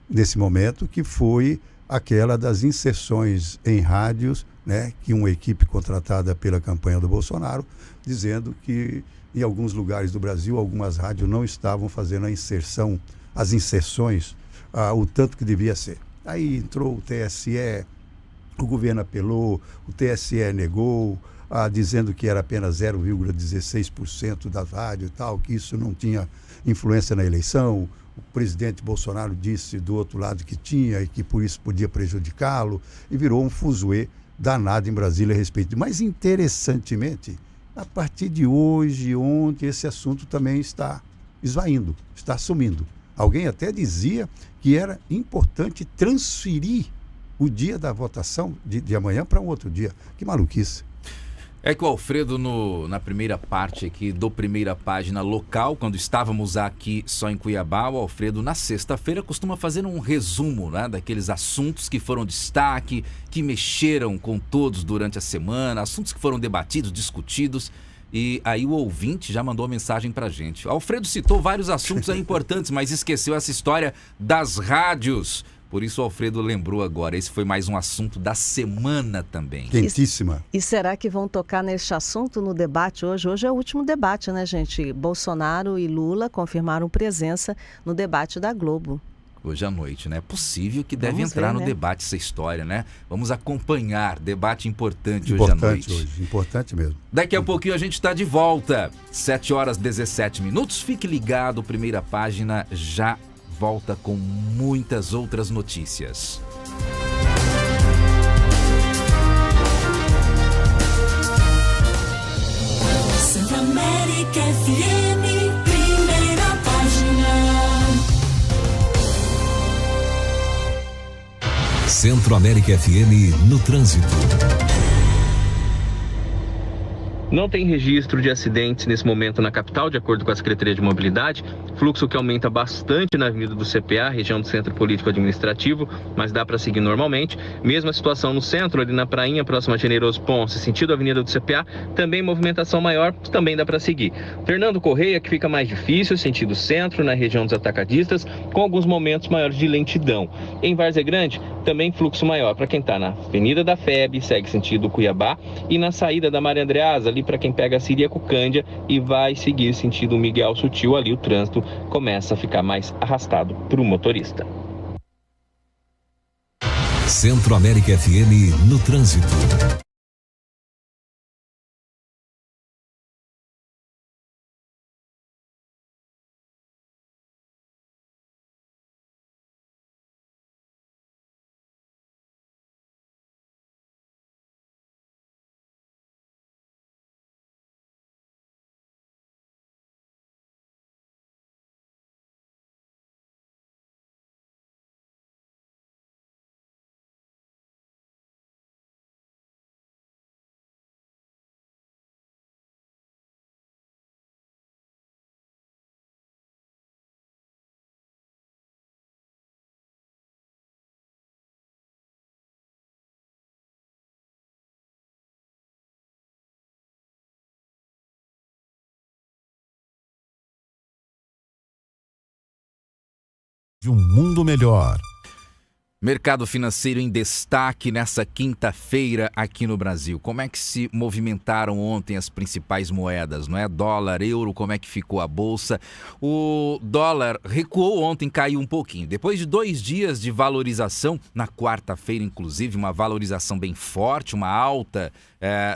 nesse momento, que foi aquela das inserções em rádios, que uma equipe contratada pela campanha do Bolsonaro, dizendo que em alguns lugares do Brasil, algumas rádios não estavam fazendo as inserções, o tanto que devia ser. Aí entrou o TSE, o governo apelou, o TSE negou, dizendo que era apenas 0,16% das rádios e tal, que isso não tinha influência na eleição. O presidente Bolsonaro disse do outro lado que tinha e que por isso podia prejudicá-lo, e virou um fuzuê danado em Brasília a respeito. Mas, interessantemente, a partir de hoje, ontem, esse assunto também está esvaindo, está sumindo. Alguém até dizia que era importante transferir o dia da votação de amanhã para um outro dia. Que maluquice. É que o Alfredo, na primeira parte aqui do Primeira Página Local, quando estávamos aqui só em Cuiabá, o Alfredo, na sexta-feira, costuma fazer um resumo daqueles assuntos que foram destaque, que mexeram com todos durante a semana, assuntos que foram debatidos, discutidos. E aí o ouvinte já mandou mensagem pra gente. O Alfredo citou vários assuntos importantes, mas esqueceu essa história das rádios. Por isso o Alfredo lembrou agora, esse foi mais um assunto da semana também. Quentíssima. E será que vão tocar neste assunto no debate hoje? Hoje é o último debate, gente? Bolsonaro e Lula confirmaram presença no debate da Globo. Hoje à noite, É possível que deve entrar no debate essa história, Vamos acompanhar, debate importante hoje à noite. Importante mesmo. Daqui a pouquinho a gente está de volta, 7h17. Fique ligado, Primeira Página já volta com muitas outras notícias. Santa América FM, Primeira Página. Centro América FM no trânsito. Não tem registro de acidentes nesse momento na capital, de acordo com a Secretaria de Mobilidade. Fluxo que aumenta bastante na Avenida do CPA, região do Centro Político Administrativo, mas dá para seguir normalmente. Mesma situação no centro, ali na Prainha, próxima a Generoso Ponce, sentido Avenida do CPA, também movimentação maior, também dá para seguir. Fernando Correia, que fica mais difícil, sentido centro, na região dos atacadistas, com alguns momentos maiores de lentidão. Em Várzea Grande, também fluxo maior para quem está na Avenida da FEB, segue sentido Cuiabá, e na saída da Maria Andreasa, ali para quem pega a Siríaco Cândia e vai seguir sentido Miguel Sutil, ali o trânsito começa a ficar mais arrastado para o motorista. Centro América FM no trânsito. Um mundo melhor. Mercado financeiro em destaque nessa quinta-feira aqui no Brasil. Como é que se movimentaram ontem as principais moedas, não é? Dólar, euro, como é que ficou a bolsa? O dólar recuou ontem, caiu um pouquinho. Depois de 2 dias de valorização, na quarta-feira inclusive, uma valorização bem forte, uma alta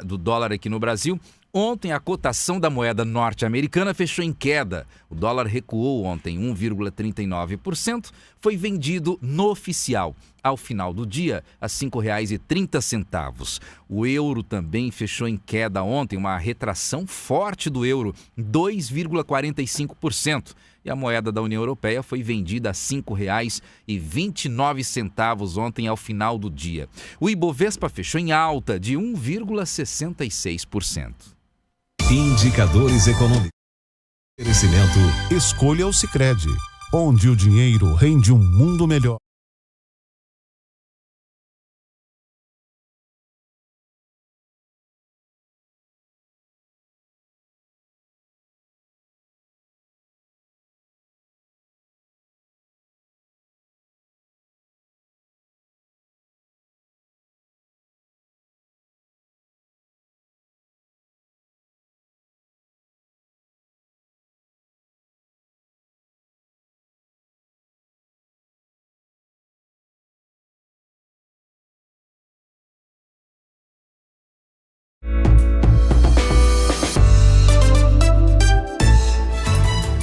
do dólar aqui no Brasil. Ontem a cotação da moeda norte-americana fechou em queda. O dólar recuou ontem 1,39%, foi vendido no oficial ao final do dia a R$ 5,30. O euro também fechou em queda ontem, uma retração forte do euro, 2,45%. E a moeda da União Europeia foi vendida a R$ 5,29 ontem ao final do dia. O Ibovespa fechou em alta de 1,66%. Indicadores econômicos. Oferecimento. Escolha o Sicredi, onde o dinheiro rende um mundo melhor.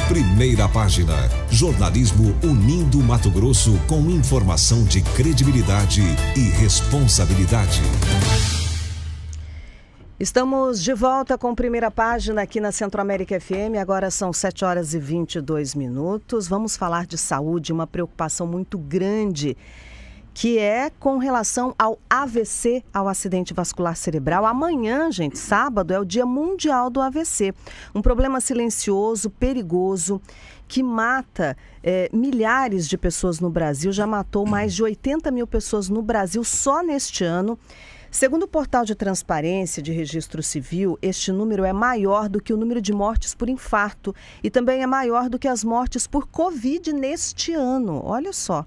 Primeira página. Jornalismo unindo Mato Grosso com informação de credibilidade e responsabilidade. Estamos de volta com Primeira Página aqui na Centro-América FM. Agora são 7h22. Vamos falar de saúde, uma preocupação muito grande, que é com relação ao AVC, ao acidente vascular cerebral. Amanhã, gente, sábado, é o Dia Mundial do AVC. Um problema silencioso, perigoso, que mata milhares de pessoas no Brasil. Já matou mais de 80 mil pessoas no Brasil só neste ano. Segundo o portal de transparência de registro civil, este número é maior do que o número de mortes por infarto e também é maior do que as mortes por Covid neste ano. Olha só.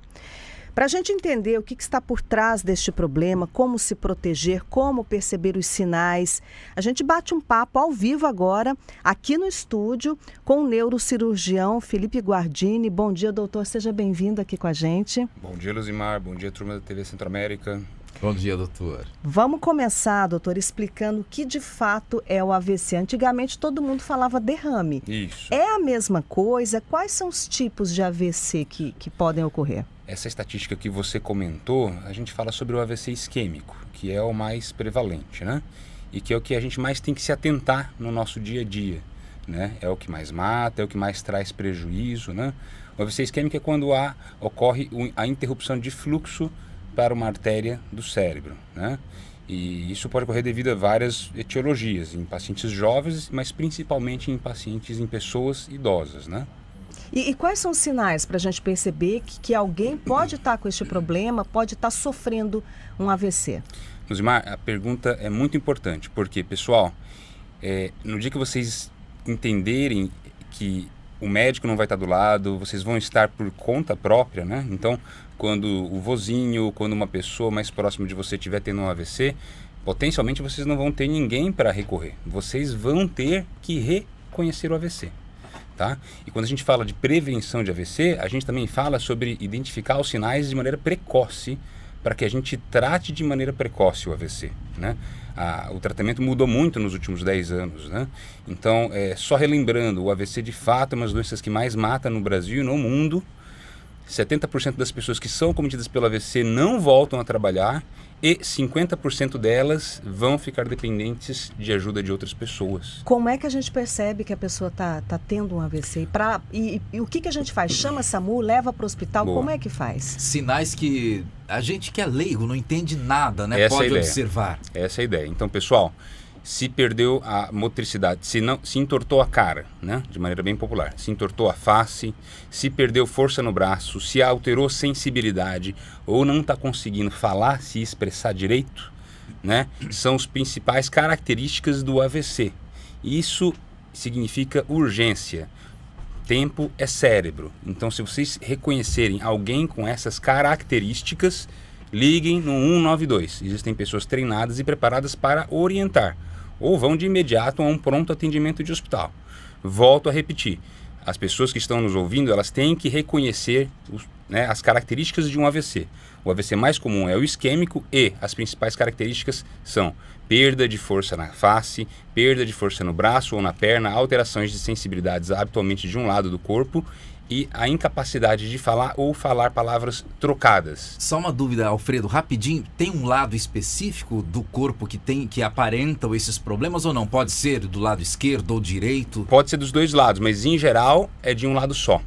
Para a gente entender o que está por trás deste problema, como se proteger, como perceber os sinais, a gente bate um papo ao vivo agora, aqui no estúdio, com o neurocirurgião Felipe Guardini. Bom dia, doutor. Seja bem-vindo aqui com a gente. Bom dia, Luzimar. Bom dia, turma da TV Centro-América. Bom dia, doutor. Vamos começar, doutor, explicando o que de fato é o AVC. Antigamente todo mundo falava derrame. Isso. É a mesma coisa? Quais são os tipos de AVC que podem ocorrer? Essa estatística que você comentou, a gente fala sobre o AVC isquêmico, que é o mais prevalente, né? E que é o que a gente mais tem que se atentar no nosso dia a dia, né? É o que mais mata, é o que mais traz prejuízo, né? O AVC isquêmico é quando ocorre a interrupção de fluxo para uma artéria do cérebro, né? E isso pode ocorrer devido a várias etiologias, em pacientes jovens, mas principalmente em pessoas idosas, né? E quais são os sinais para a gente perceber que alguém pode estar com este problema, pode estar sofrendo um AVC? Luzimar, a pergunta é muito importante, porque, pessoal, no dia que vocês entenderem que o médico não vai estar do lado, vocês vão estar por conta própria, né? Então, quando o vozinho, quando uma pessoa mais próxima de você estiver tendo um AVC, potencialmente vocês não vão ter ninguém para recorrer. Vocês vão ter que reconhecer o AVC. Tá? E quando a gente fala de prevenção de AVC, a gente também fala sobre identificar os sinais de maneira precoce, para que a gente trate de maneira precoce o AVC, né? O tratamento mudou muito nos últimos 10 anos, né? Então, só relembrando, o AVC de fato é uma das doenças que mais mata no Brasil e no mundo. 70% das pessoas que são cometidas pelo AVC não voltam a trabalhar e 50% delas vão ficar dependentes de ajuda de outras pessoas. Como é que a gente percebe que a pessoa está tendo um AVC? E o que a gente faz? Chama SAMU, leva para o hospital? Boa. Como é que faz? Sinais que a gente que é leigo, não entende nada, né? Essa pode é a ideia. observar. Essa é a ideia. Então, pessoal, se perdeu a motricidade, se entortou a cara, né, de maneira bem popular, se entortou a face, se perdeu força no braço, se alterou sensibilidade ou não está conseguindo falar, se expressar direito, né, são as principais características do AVC. Isso significa urgência. Tempo é cérebro. Então, se vocês reconhecerem alguém com essas características, liguem no 192. Existem pessoas treinadas e preparadas para orientar. Ou vão de imediato a um pronto atendimento de hospital. Volto a repetir. As pessoas que estão nos ouvindo, elas têm que reconhecer as características de um AVC. O AVC mais comum é o isquêmico e as principais características são perda de força na face, perda de força no braço ou na perna, alterações de sensibilidades habitualmente de um lado do corpo e a incapacidade de falar ou falar palavras trocadas. Só uma dúvida, Alfredo, rapidinho, tem um lado específico do corpo que aparentam esses problemas ou não? Pode ser do lado esquerdo ou direito? Pode ser dos dois lados, mas em geral é de um lado só.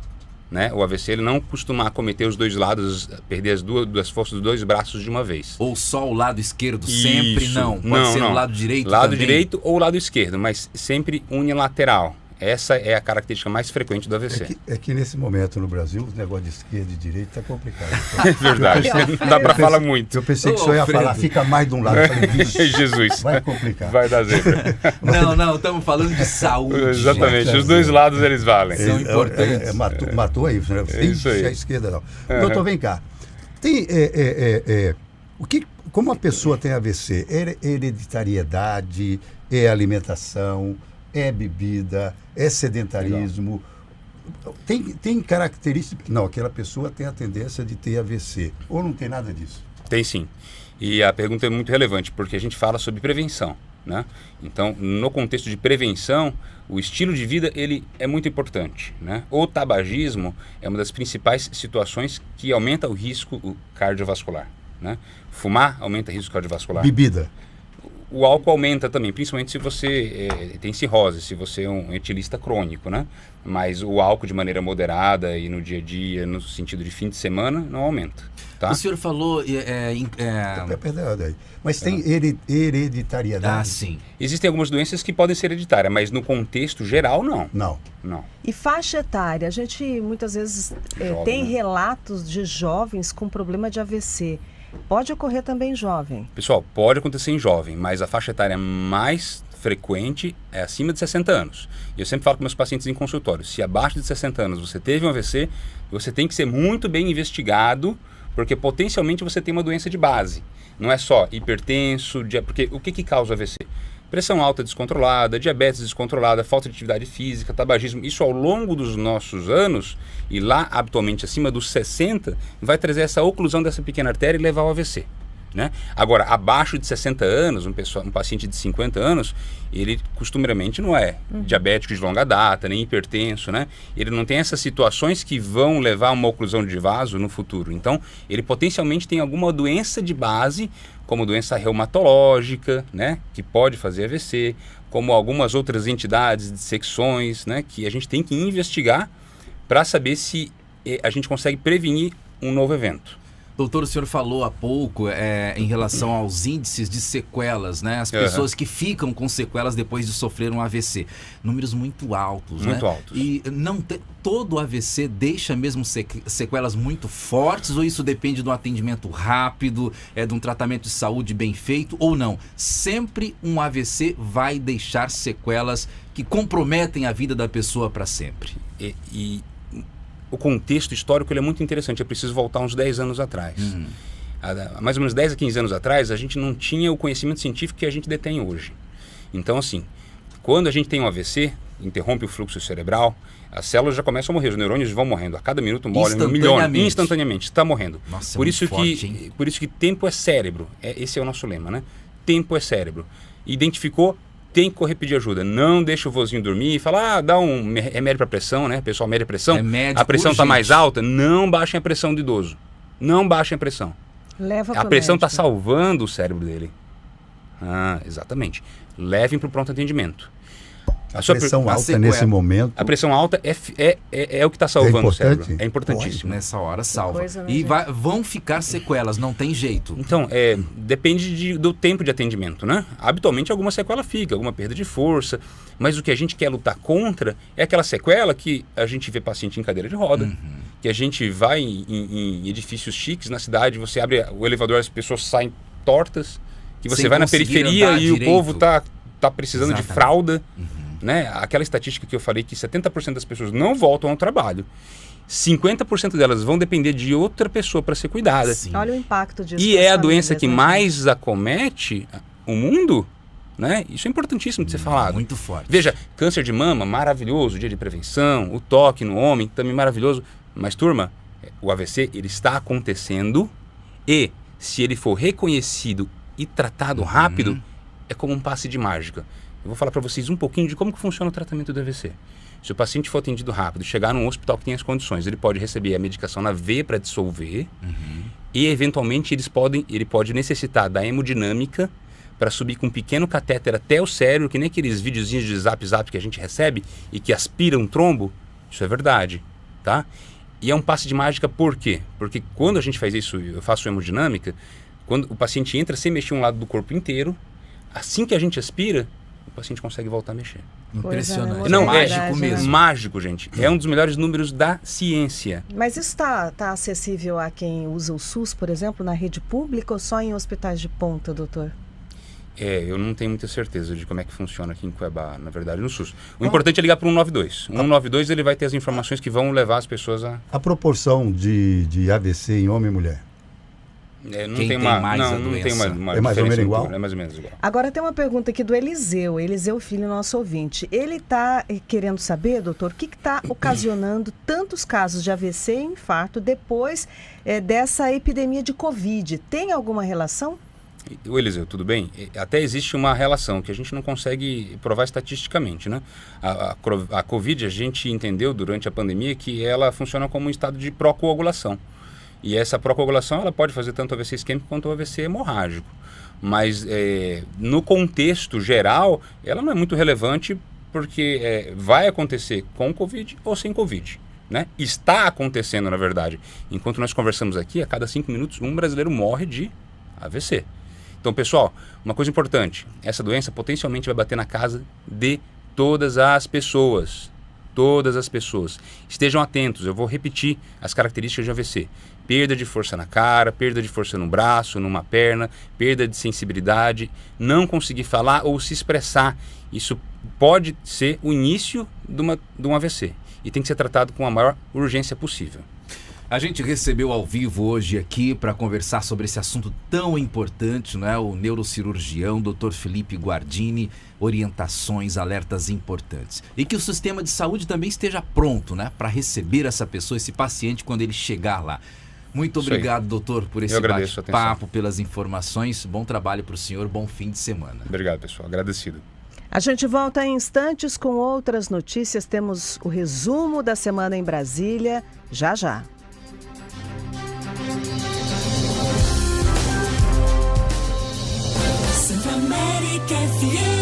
Né? O AVC ele não costuma acometer os dois lados, perder as duas forças dos dois braços de uma vez. Ou só o lado esquerdo sempre? Não, pode ser o lado direito lado também? Direito ou o lado esquerdo, mas sempre unilateral. Essa é a característica mais frequente do AVC. É que nesse momento no Brasil, o negócio de esquerda e direita está complicado. É verdade, não dá para falar muito. Eu pensei que o senhor ia falar, fica mais de um lado. Eu falei, vixe, Jesus, vai complicar. Vai dar zebra. Não, estamos falando de saúde. Exatamente, os dois lados eles valem. São importantes. Matou aí, isso aí. A esquerda não. Doutor, vem cá. Tem, como a pessoa tem AVC? É hereditariedade, é alimentação, é bebida, é sedentarismo. Tem características... Não, aquela pessoa tem a tendência de ter AVC. Ou não tem nada disso? Tem sim. E a pergunta é muito relevante, porque a gente fala sobre prevenção. Né? Então, no contexto de prevenção, o estilo de vida ele é muito importante. Né? O tabagismo é uma das principais situações que aumenta o risco cardiovascular. Né? Fumar aumenta o risco cardiovascular. Bebida. O álcool aumenta também, principalmente se você tem cirrose, se você é um etilista crônico, né? Mas o álcool de maneira moderada e no dia a dia, no sentido de fim de semana, não aumenta. Tá? O senhor falou... Mas tem hereditariedade? Ah, sim. Existem algumas doenças que podem ser hereditárias, mas no contexto geral, não. Não. E faixa etária? A gente muitas vezes tem relatos de jovens com problema de AVC. Pode ocorrer também em jovem? Pessoal, pode acontecer em jovem, mas a faixa etária mais frequente é acima de 60 anos. E eu sempre falo com meus pacientes em consultório, se abaixo de 60 anos você teve um AVC, você tem que ser muito bem investigado, porque potencialmente você tem uma doença de base. Não é só hipertenso, porque o que causa AVC? Pressão alta descontrolada, diabetes descontrolada, falta de atividade física, tabagismo. Isso ao longo dos nossos anos, e lá habitualmente acima dos 60, vai trazer essa oclusão dessa pequena artéria e levar ao AVC. Né? Agora, abaixo de 60 anos, um paciente de 50 anos, ele costumeiramente não é diabético de longa data, nem hipertenso, né? Ele não tem essas situações que vão levar a uma oclusão de vaso no futuro. Então, ele potencialmente tem alguma doença de base, como doença reumatológica, né? Que pode fazer AVC, como algumas outras entidades, dissecções, né? Que a gente tem que investigar para saber se a gente consegue prevenir um novo evento. Doutor, o senhor falou há pouco em relação aos índices de sequelas, né? As pessoas que ficam com sequelas depois de sofrer um AVC. Números muito altos, muito né? altos. E todo AVC deixa mesmo sequelas muito fortes ou isso depende de um atendimento rápido, de um tratamento de saúde bem feito ou não? Sempre um AVC vai deixar sequelas que comprometem a vida da pessoa para sempre. O contexto histórico ele é muito interessante. Eu preciso voltar uns 10 anos atrás. Há mais ou menos 10 a 15 anos atrás, a gente não tinha o conhecimento científico que a gente detém hoje. Então, assim, quando a gente tem um AVC, interrompe o fluxo cerebral, as células já começam a morrer, os neurônios vão morrendo. A cada minuto morrem milhões, instantaneamente, está morrendo. Nossa, por isso que tempo é cérebro. Esse é o nosso lema, né? Tempo é cérebro. Identificou, tem que correr pedir ajuda. Não deixa o vozinho dormir e falar, dá um remédio para pressão, né? Pessoal, mede a pressão. A pressão está mais alta, não baixem a pressão do idoso. Não baixem a pressão. Leva a pressão está salvando o cérebro dele. Exatamente. Levem para o pronto atendimento. A pressão alta nesse momento... A pressão alta é o que está salvando o cérebro. É importantíssimo. Nessa hora salva. E vão ficar sequelas, não tem jeito. Então, depende do tempo de atendimento, né? Habitualmente alguma sequela fica, alguma perda de força, mas o que a gente quer lutar contra é aquela sequela que a gente vê paciente em cadeira de roda, que a gente vai em edifícios chiques na cidade, você abre o elevador, as pessoas saem tortas, que você vai na periferia e o povo tá precisando de fralda. né? Aquela estatística que eu falei que 70% das pessoas não voltam ao trabalho. 50% delas vão depender de outra pessoa para ser cuidada. Olha o impacto disso. E é a doença que mais acomete o mundo, né? Isso é importantíssimo de ser falado. Muito forte. Veja, câncer de mama, maravilhoso, dia de prevenção, o toque no homem, também maravilhoso. Mas, turma, o AVC, ele está acontecendo e, se ele for reconhecido e tratado rápido, é como um passe de mágica. Eu vou falar para vocês um pouquinho de como que funciona o tratamento do AVC. Se o paciente for atendido rápido, chegar num hospital que tem as condições, ele pode receber a medicação na veia para dissolver e, eventualmente, ele pode necessitar da hemodinâmica para subir com um pequeno catéter até o cérebro, que nem aqueles videozinhos de zap que a gente recebe e que aspira um trombo. Isso é verdade, tá? E é um passe de mágica por quê? Porque quando a gente faz isso, eu faço hemodinâmica, quando o paciente entra sem mexer um lado do corpo inteiro, assim que a gente aspira, o paciente consegue voltar a mexer. Impressionante. Não, Mágico mesmo. Mágico, gente. É um dos melhores números da ciência. Mas isso está acessível a quem usa o SUS, por exemplo, na rede pública ou só em hospitais de ponta, doutor? Eu não tenho muita certeza de como é que funciona aqui em Cuiabá, na verdade, no SUS. O importante é ligar para o 192. O 192 ele vai ter as informações que vão levar as pessoas a... A proporção de AVC em homem e mulher? Não tem mais uma é mais ou menos igual? É mais ou menos igual. Agora tem uma pergunta aqui do Eliseu Filho, nosso ouvinte. Ele está querendo saber, doutor, o que está ocasionando tantos casos de AVC e infarto depois dessa epidemia de Covid. Tem alguma relação? O Eliseu, tudo bem? Até existe uma relação que a gente não consegue provar estatisticamente, né? A Covid, a gente entendeu durante a pandemia que ela funciona como um estado de procoagulação. E essa procoagulação, ela pode fazer tanto o AVC isquêmico quanto o AVC hemorrágico. Mas, no contexto geral, ela não é muito relevante porque vai acontecer com Covid ou sem Covid. Né? Está acontecendo, na verdade. Enquanto nós conversamos aqui, a cada 5 minutos, um brasileiro morre de AVC. Então, pessoal, uma coisa importante, essa doença potencialmente vai bater na casa de todas as pessoas. Todas as pessoas. Estejam atentos, eu vou repetir as características de AVC. Perda de força na cara, perda de força no braço, numa perna, perda de sensibilidade, não conseguir falar ou se expressar. Isso pode ser o início de um AVC e tem que ser tratado com a maior urgência possível. A gente recebeu ao vivo hoje aqui para conversar sobre esse assunto tão importante, né? O neurocirurgião Dr. Felipe Guardini, orientações, alertas importantes. E que o sistema de saúde também esteja pronto, né? Para receber essa pessoa, esse paciente, quando ele chegar lá. Muito obrigado, doutor, por esse bate-papo, pelas informações. Bom trabalho para o senhor, bom fim de semana. Obrigado, pessoal. Agradecido. A gente volta em instantes com outras notícias. Temos o resumo da semana em Brasília, já já. América FM.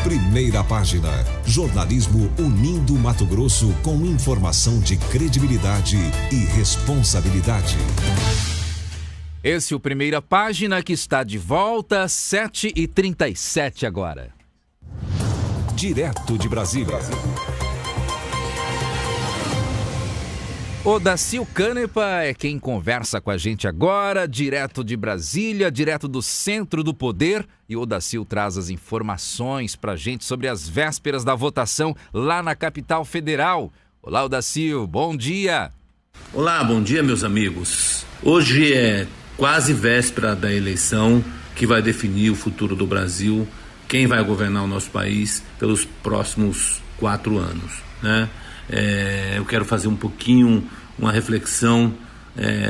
Primeira Página. Jornalismo unindo Mato Grosso com informação de credibilidade e responsabilidade. Esse é o Primeira Página que está de volta, 7h37 agora. Direto de Brasília. Odacil Canepa é quem conversa com a gente agora, direto de Brasília, direto do Centro do Poder. E Odacil traz as informações pra gente sobre as vésperas da votação lá na capital federal. Olá, Odacil, bom dia. Olá, bom dia, meus amigos. Hoje é quase véspera da eleição que vai definir o futuro do Brasil, quem vai governar o nosso país pelos próximos 4 anos, né? Eu quero fazer um pouquinho uma reflexão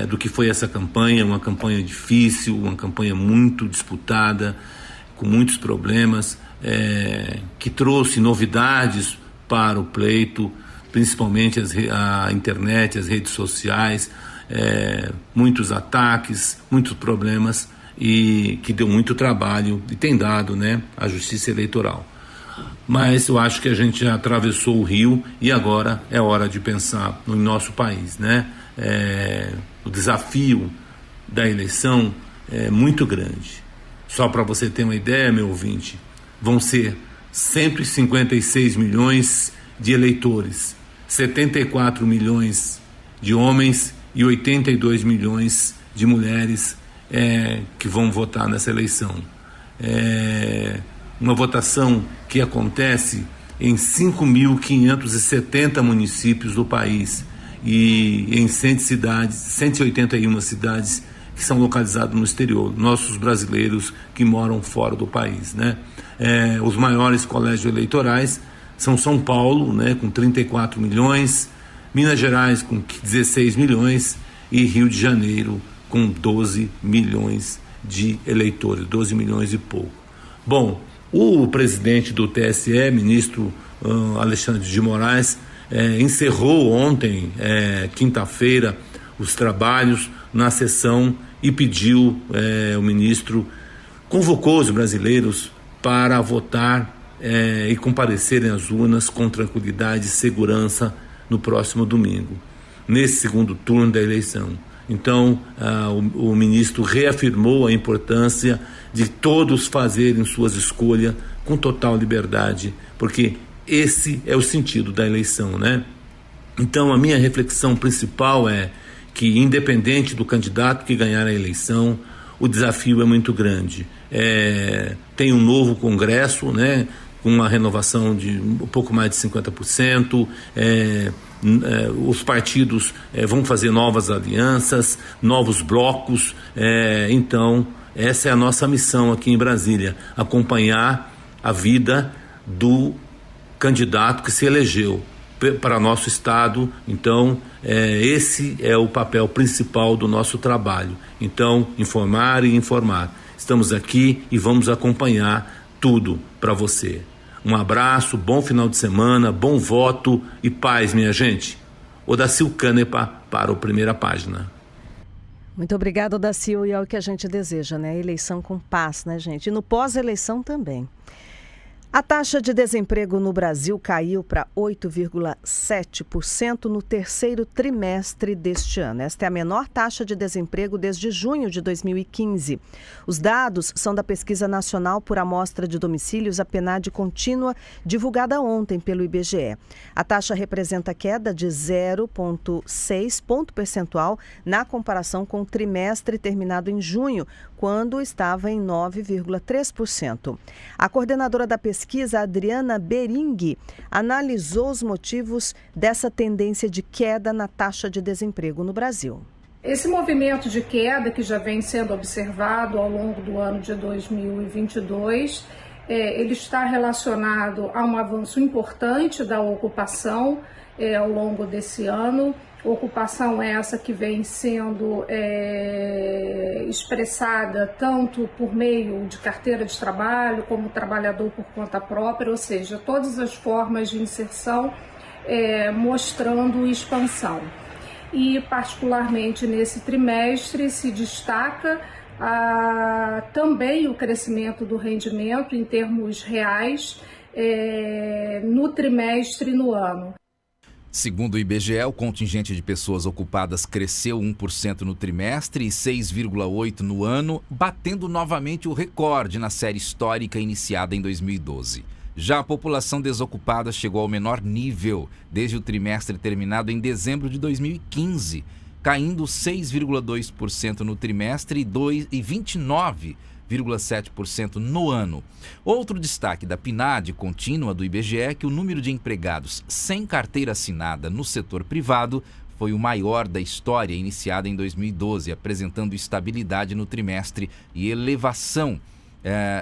do que foi essa campanha, uma campanha difícil, uma campanha muito disputada, com muitos problemas, que trouxe novidades para o pleito, principalmente a internet, as redes sociais, muitos ataques, muitos problemas, e que deu muito trabalho e tem dado, né, à Justiça Eleitoral. Mas eu acho que a gente já atravessou o rio e agora é hora de pensar no nosso país, né? O desafio da eleição é muito grande. Só para você ter uma ideia, meu ouvinte, vão ser 156 milhões de eleitores, 74 milhões de homens e 82 milhões de mulheres que vão votar nessa eleição. Uma votação que acontece em 5.570 municípios do país e em 181 cidades que são localizadas no exterior, nossos brasileiros que moram fora do país, né? Os maiores colégios eleitorais são São Paulo, né, com 34 milhões, Minas Gerais com 16 milhões e Rio de Janeiro com 12 milhões de eleitores, 12 milhões e pouco. Bom, o presidente do TSE, ministro Alexandre de Moraes, encerrou ontem, quinta-feira, os trabalhos na sessão e pediu, o ministro convocou os brasileiros para votar e comparecerem às urnas com tranquilidade e segurança no próximo domingo, nesse segundo turno da eleição. Então, o ministro reafirmou a importância de todos fazerem suas escolhas com total liberdade, porque esse é o sentido da eleição, né? Então, a minha reflexão principal é que, independente do candidato que ganhar a eleição, o desafio é muito grande. Tem um novo Congresso, né, com uma renovação de um pouco mais de 50%, os partidos vão fazer novas alianças, novos blocos, então essa é a nossa missão aqui em Brasília, acompanhar a vida do candidato que se elegeu para nosso estado. Então esse é o papel principal do nosso trabalho, então informar e informar. Estamos aqui e vamos acompanhar tudo para você. Um abraço, bom final de semana, bom voto e paz, minha gente. Odacil Canepa para o Primeira Página. Muito obrigada, Odacil, e é o que a gente deseja, né? Eleição com paz, né, gente? E no pós-eleição também. A taxa de desemprego no Brasil caiu para 8,7% no terceiro trimestre deste ano. Esta é a menor taxa de desemprego desde junho de 2015. Os dados são da Pesquisa Nacional por Amostra de Domicílios, a PNAD contínua, divulgada ontem pelo IBGE. A taxa representa queda de 0,6 ponto percentual na comparação com o trimestre terminado em junho, quando estava em 9,3%. A coordenadora da pesquisa, Adriana Bering, analisou os motivos dessa tendência de queda na taxa de desemprego no Brasil. Esse movimento de queda que já vem sendo observado ao longo do ano de 2022, ele está relacionado a um avanço importante da ocupação ao longo desse ano. Ocupação essa que vem sendo expressada tanto por meio de carteira de trabalho como trabalhador por conta própria, ou seja, todas as formas de inserção mostrando expansão. E particularmente nesse trimestre se destaca também o crescimento do rendimento em termos reais, no trimestre no ano. Segundo o IBGE, o contingente de pessoas ocupadas cresceu 1% no trimestre e 6,8% no ano, batendo novamente o recorde na série histórica iniciada em 2012. Já a população desocupada chegou ao menor nível desde o trimestre terminado em dezembro de 2015, caindo 6,2% no trimestre e 29,7% no ano. Outro destaque da PNAD contínua do IBGE é que o número de empregados sem carteira assinada no setor privado foi o maior da história iniciada em 2012, apresentando estabilidade no trimestre e elevação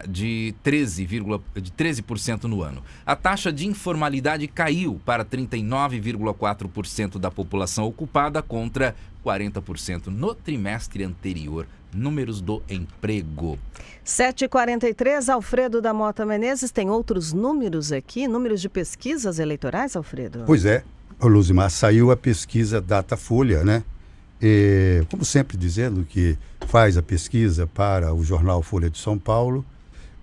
de 13% no ano. A taxa de informalidade caiu para 39,4% da população ocupada contra 40% no trimestre anterior. Números do emprego. 7h43, Alfredo da Mota Menezes, tem outros números aqui, números de pesquisas eleitorais, Alfredo? Pois é, Luzimar, saiu a pesquisa Datafolha, né? Como sempre dizendo que faz a pesquisa para o jornal Folha de São Paulo,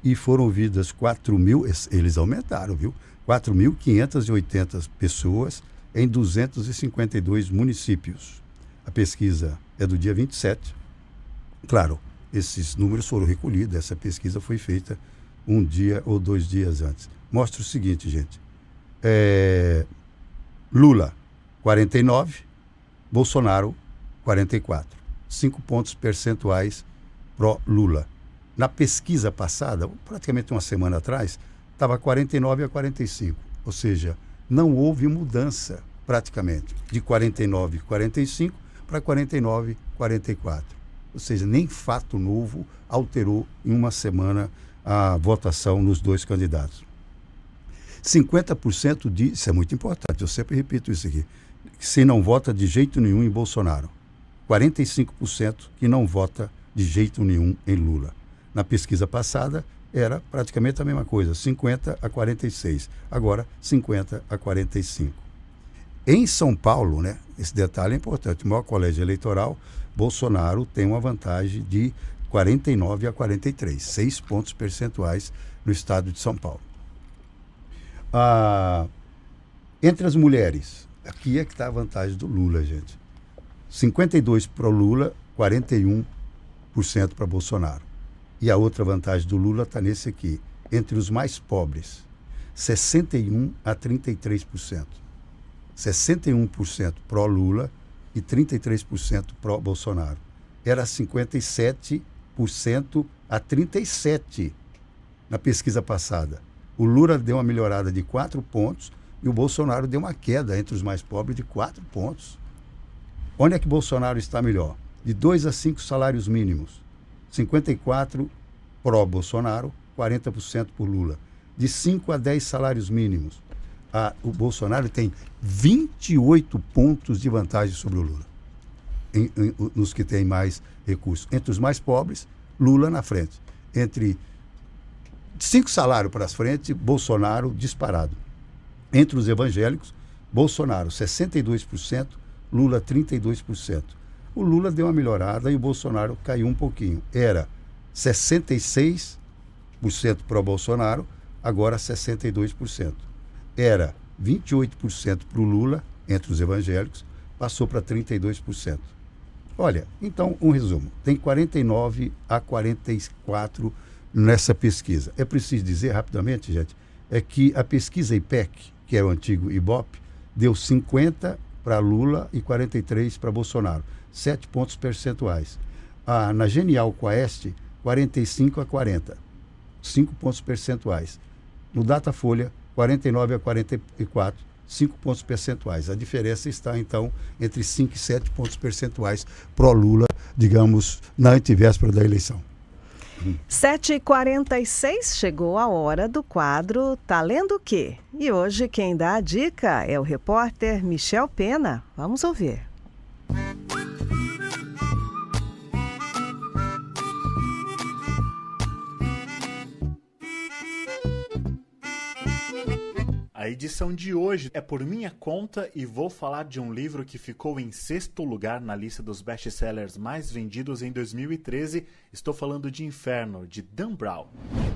e foram ouvidas 4.000, eles aumentaram, viu? 4.580 pessoas em 252 municípios. A pesquisa é do dia 27. Claro, esses números foram recolhidos, essa pesquisa foi feita um dia ou 2 dias antes. Mostra o seguinte, gente. Lula, 49, Bolsonaro, 44. 5 pontos percentuais pró-Lula. Na pesquisa passada, praticamente uma semana atrás, estava 49 a 45. Ou seja, não houve mudança, praticamente, de 49 a 45 para 49 a 44. Ou seja, nem fato novo alterou em uma semana a votação nos 2 candidatos. 50% isso é muito importante, eu sempre repito isso aqui, se não vota de jeito nenhum em Bolsonaro. 45% que não vota de jeito nenhum em Lula. Na pesquisa passada era praticamente a mesma coisa, 50 a 46. Agora, 50 a 45. Em São Paulo, né, esse detalhe é importante, o maior colégio eleitoral, Bolsonaro tem uma vantagem de 49 a 43, 6 pontos percentuais no estado de São Paulo. Entre as mulheres, aqui é que está a vantagem do Lula, gente. 52 para o Lula, 41% para Bolsonaro. E a outra vantagem do Lula está nesse aqui. Entre os mais pobres, 61 a 33%. 61% pró-Lula e 33% pró-Bolsonaro. Era 57% a 37% na pesquisa passada. O Lula deu uma melhorada de 4 pontos e o Bolsonaro deu uma queda entre os mais pobres de 4 pontos. Onde é que Bolsonaro está melhor? De 2 a 5 salários mínimos. 54% pró-Bolsonaro, 40% por Lula. De 5 a 10 salários mínimos. O Bolsonaro tem 28 pontos de vantagem sobre o Lula. Nos que têm mais recursos. Entre os mais pobres, Lula na frente. Entre 5 salários para as frente, Bolsonaro disparado. Entre os evangélicos, Bolsonaro 62%, Lula 32%. O Lula deu uma melhorada e o Bolsonaro caiu um pouquinho. Era 66% para o Bolsonaro, agora 62%. Era 28% para o Lula, entre os evangélicos, passou para 32%. Olha, então, um resumo. Tem 49 a 44 nessa pesquisa. É preciso dizer rapidamente, gente, é que a pesquisa IPEC, que é o antigo IBOP, deu 50 para Lula e 43 para Bolsonaro. 7 pontos percentuais. Na Genial Quaest, 45 a 40. 5 pontos percentuais. No Datafolha, 49 a 44. 5 pontos percentuais. A diferença está, então, entre 5 e 7 pontos percentuais pró-Lula, digamos, na antevéspera da eleição. 7h46, chegou a hora do quadro Tá Lendo o Quê? E hoje quem dá a dica é o repórter Michel Pena. Vamos ouvir. A A edição de hoje é por minha conta e vou falar de um livro que ficou em 6º lugar na lista dos best-sellers mais vendidos em 2013. Estou falando de Inferno, de Dan Brown.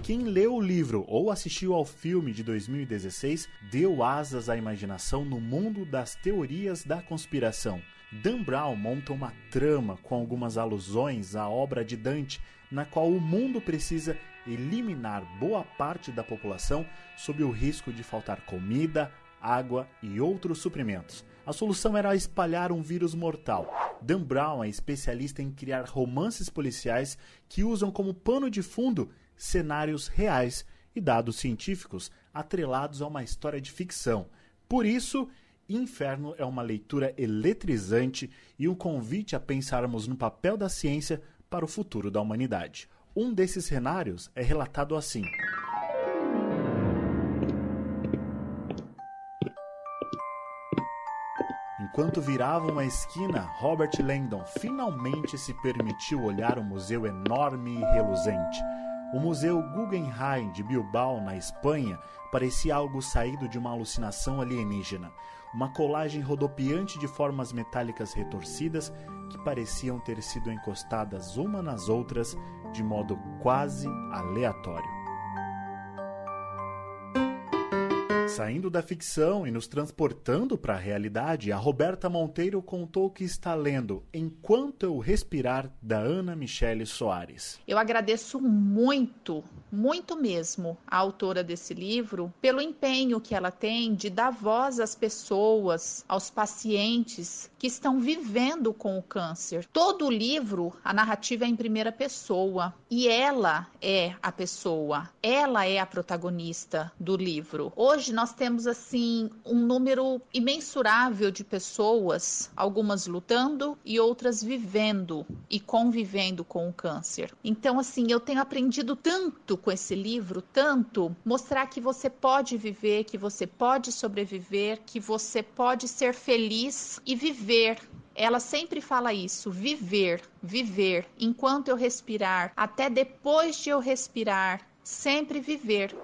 Quem leu o livro ou assistiu ao filme de 2016 deu asas à imaginação no mundo das teorias da conspiração. Dan Brown monta uma trama com algumas alusões à obra de Dante, na qual o mundo precisa eliminar boa parte da população sob o risco de faltar comida, água e outros suprimentos. A solução era espalhar um vírus mortal. Dan Brown é especialista em criar romances policiais que usam como pano de fundo cenários reais e dados científicos atrelados a uma história de ficção. Por isso, Inferno é uma leitura eletrizante e um convite a pensarmos no papel da ciência para o futuro da humanidade. Um desses cenários é relatado assim. Enquanto virava uma esquina, Robert Langdon finalmente se permitiu olhar o museu enorme e reluzente. O Museu Guggenheim de Bilbao, na Espanha, parecia algo saído de uma alucinação alienígena. Uma colagem rodopiante de formas metálicas retorcidas que pareciam ter sido encostadas uma nas outras de modo quase aleatório. Saindo da ficção e nos transportando para a realidade, a Roberta Monteiro contou que está lendo Enquanto Eu Respirar, da Ana Michele Soares. Eu agradeço muito, muito mesmo a autora desse livro pelo empenho que ela tem de dar voz às pessoas, aos pacientes que estão vivendo com o câncer. Todo o livro, a narrativa é em primeira pessoa e ela é a pessoa, ela é a protagonista do livro. Hoje nós temos assim um número imensurável de pessoas, algumas lutando e outras vivendo e convivendo com o câncer. Então assim, eu tenho aprendido tanto com esse livro, tanto mostrar que você pode viver, que você pode sobreviver, que você pode ser feliz e viver. Ela sempre fala isso, viver, viver, enquanto eu respirar, até depois de eu respirar, sempre viver.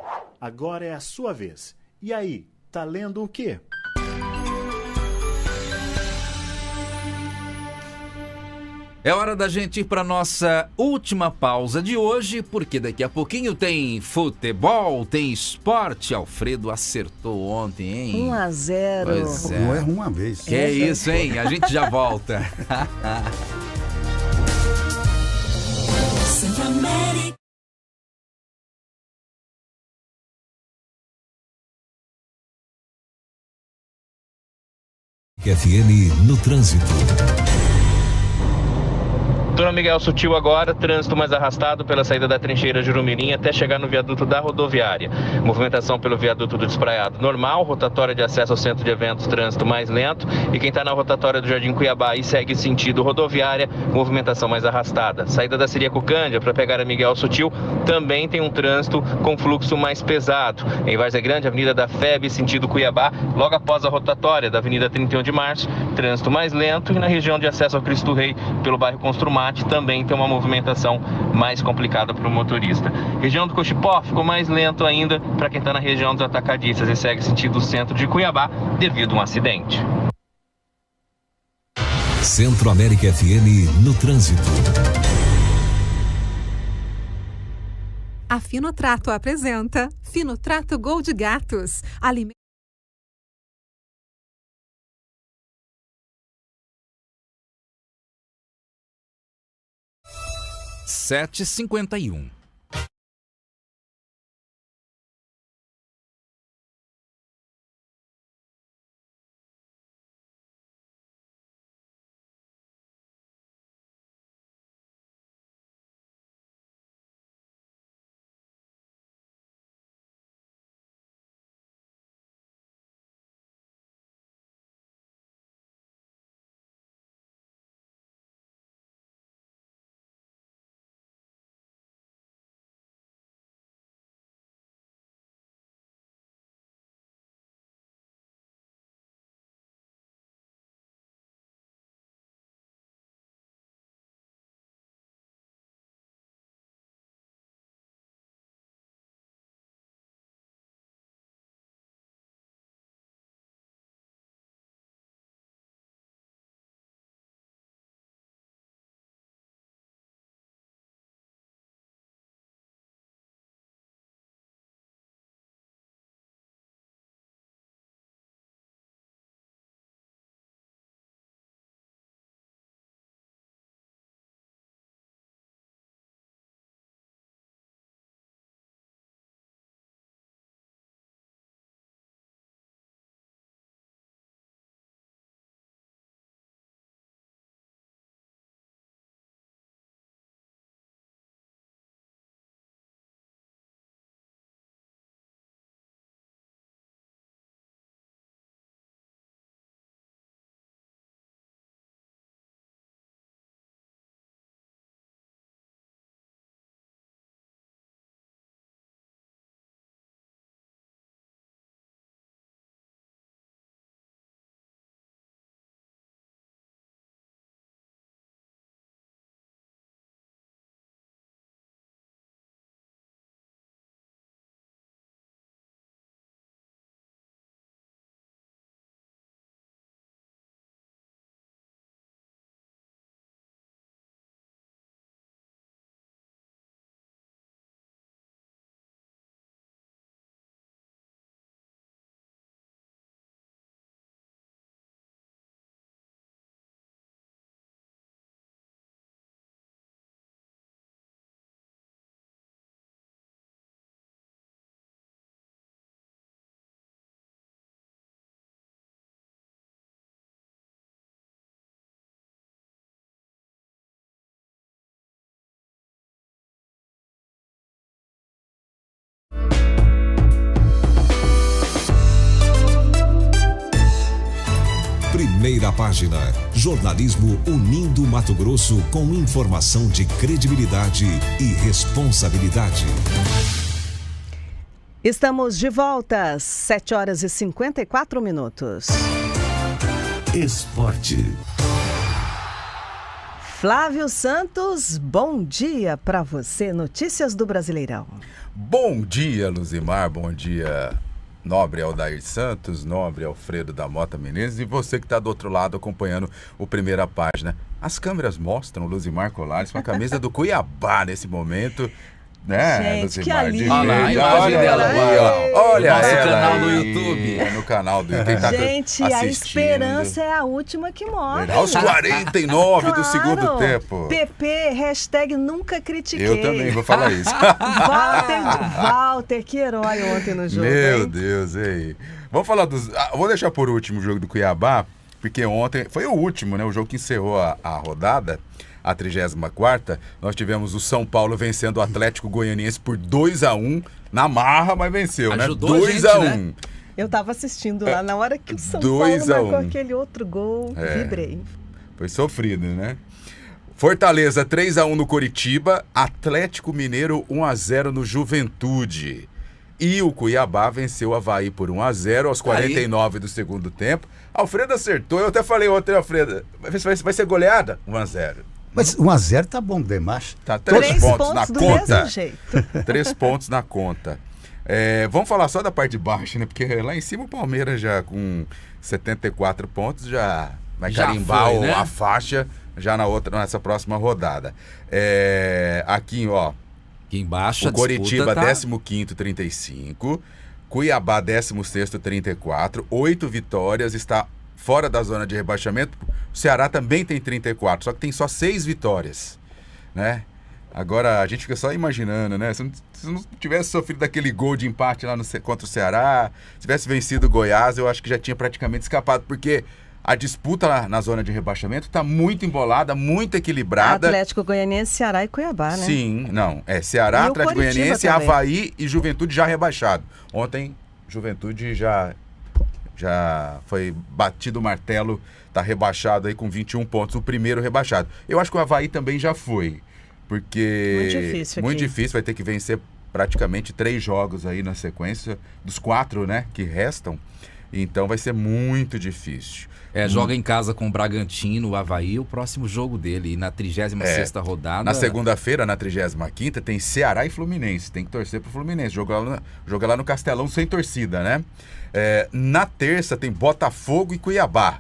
Agora é a sua vez. E aí, tá lendo o quê? É hora da gente ir para nossa última pausa de hoje, porque daqui a pouquinho tem futebol, tem esporte. Alfredo acertou ontem, hein? 1-0. Pois é. Não erra uma vez. Que é isso, hein? A gente já volta. Centro-América. FM no trânsito. Doutor Miguel Sutil agora, trânsito mais arrastado pela saída da trincheira Jurumirim até chegar no viaduto da rodoviária. Movimentação pelo viaduto do Despraiado normal, rotatória de acesso ao centro de eventos, trânsito mais lento. E quem está na rotatória do Jardim Cuiabá e segue sentido rodoviária, movimentação mais arrastada. Saída da Siriaco Cândia para pegar a Miguel Sutil, também tem um trânsito com fluxo mais pesado. Em Várzea Grande, Avenida da FEB, sentido Cuiabá, logo após a rotatória da Avenida 31 de Março, trânsito mais lento. E na região de acesso ao Cristo Rei, pelo bairro Construmate, também tem uma movimentação mais complicada para o motorista. Região do Cochipó ficou mais lento ainda para quem está na região dos atacadistas e segue sentido centro de Cuiabá devido a um acidente. Centro-América FM no trânsito. A Finotrato apresenta Finotrato Gold Gatos. 7h51. primeira página. Jornalismo unindo Mato Grosso com informação de credibilidade e responsabilidade. Estamos de volta, 7 horas e 54 minutos. Esporte. Flávio Santos, bom dia para você. Notícias do Brasileirão. Bom dia, Luzimar. Bom dia, nobre Aldair Santos, nobre Alfredo da Mota Menezes e você que está do outro lado acompanhando o Primeira Página. As câmeras mostram o Luzimar Colares com a camisa do Cuiabá nesse momento. Né, gente, que alívio. Olha nosso ela canal aí, do YouTube. no canal do YouTube. Tá gente, a esperança é a última que morre. Aos 49 do segundo tempo. PP, hashtag nunca critiquei. Eu também vou falar isso. Walter, que herói ontem no jogo. Meu hein? Deus, ei. Vamos falar dos... vou deixar por último o jogo do Cuiabá, porque ontem foi o último, né? O jogo que encerrou a rodada. A 34ª, nós tivemos o São Paulo vencendo o Atlético Goianiense por 2-1, na marra, mas venceu, ajudou, né? 2-1. né? Eu tava assistindo lá, na hora que o São Paulo marcou aquele outro gol, vibrei. Foi sofrido, né? Fortaleza 3-1 no Coritiba, Atlético Mineiro 1-0 no Juventude. E o Cuiabá venceu o Avaí por 1-0 aos 49 do segundo tempo. Alfredo acertou, eu até falei ontem, Alfredo, vai ser goleada? 1-0. Mas 1-0 tá bom demais. Tá 3 pontos na do conta. mesmo jeito. 3 pontos na conta. Vamos falar só da parte de baixo, né? Porque lá em cima o Palmeiras já com 74 pontos já vai carimbar foi, né? a faixa já nessa próxima rodada. Aqui, ó. Aqui embaixo o Coritiba, 15º, 35. Cuiabá, 16º, 34. 8 vitórias, está fora da zona de rebaixamento. O Ceará também tem 34, só que tem só 6 vitórias, né? Agora, a gente fica só imaginando, né? Se não tivesse sofrido aquele gol de empate lá contra o Ceará, se tivesse vencido o Goiás, eu acho que já tinha praticamente escapado, porque a disputa lá na zona de rebaixamento está muito embolada, muito equilibrada. Atlético Goianiense, Ceará e Cuiabá, né? Sim, não. Ceará, Atlético Goianiense, Avaí e Juventude já rebaixado. Ontem, Juventude já foi batido o martelo, está rebaixado aí com 21 pontos, o primeiro rebaixado. Eu acho que o Avaí também já foi, porque... Muito difícil, vai ter que vencer praticamente 3 jogos aí na sequência, dos 4, né, que restam. Então vai ser muito difícil. Joga em casa com o Bragantino, o Avaí, o próximo jogo dele. E na 36ª rodada... Na segunda-feira, na 35ª, tem Ceará e Fluminense. Tem que torcer pro Fluminense. Joga lá no Castelão sem torcida, né? Na terça tem Botafogo e Cuiabá.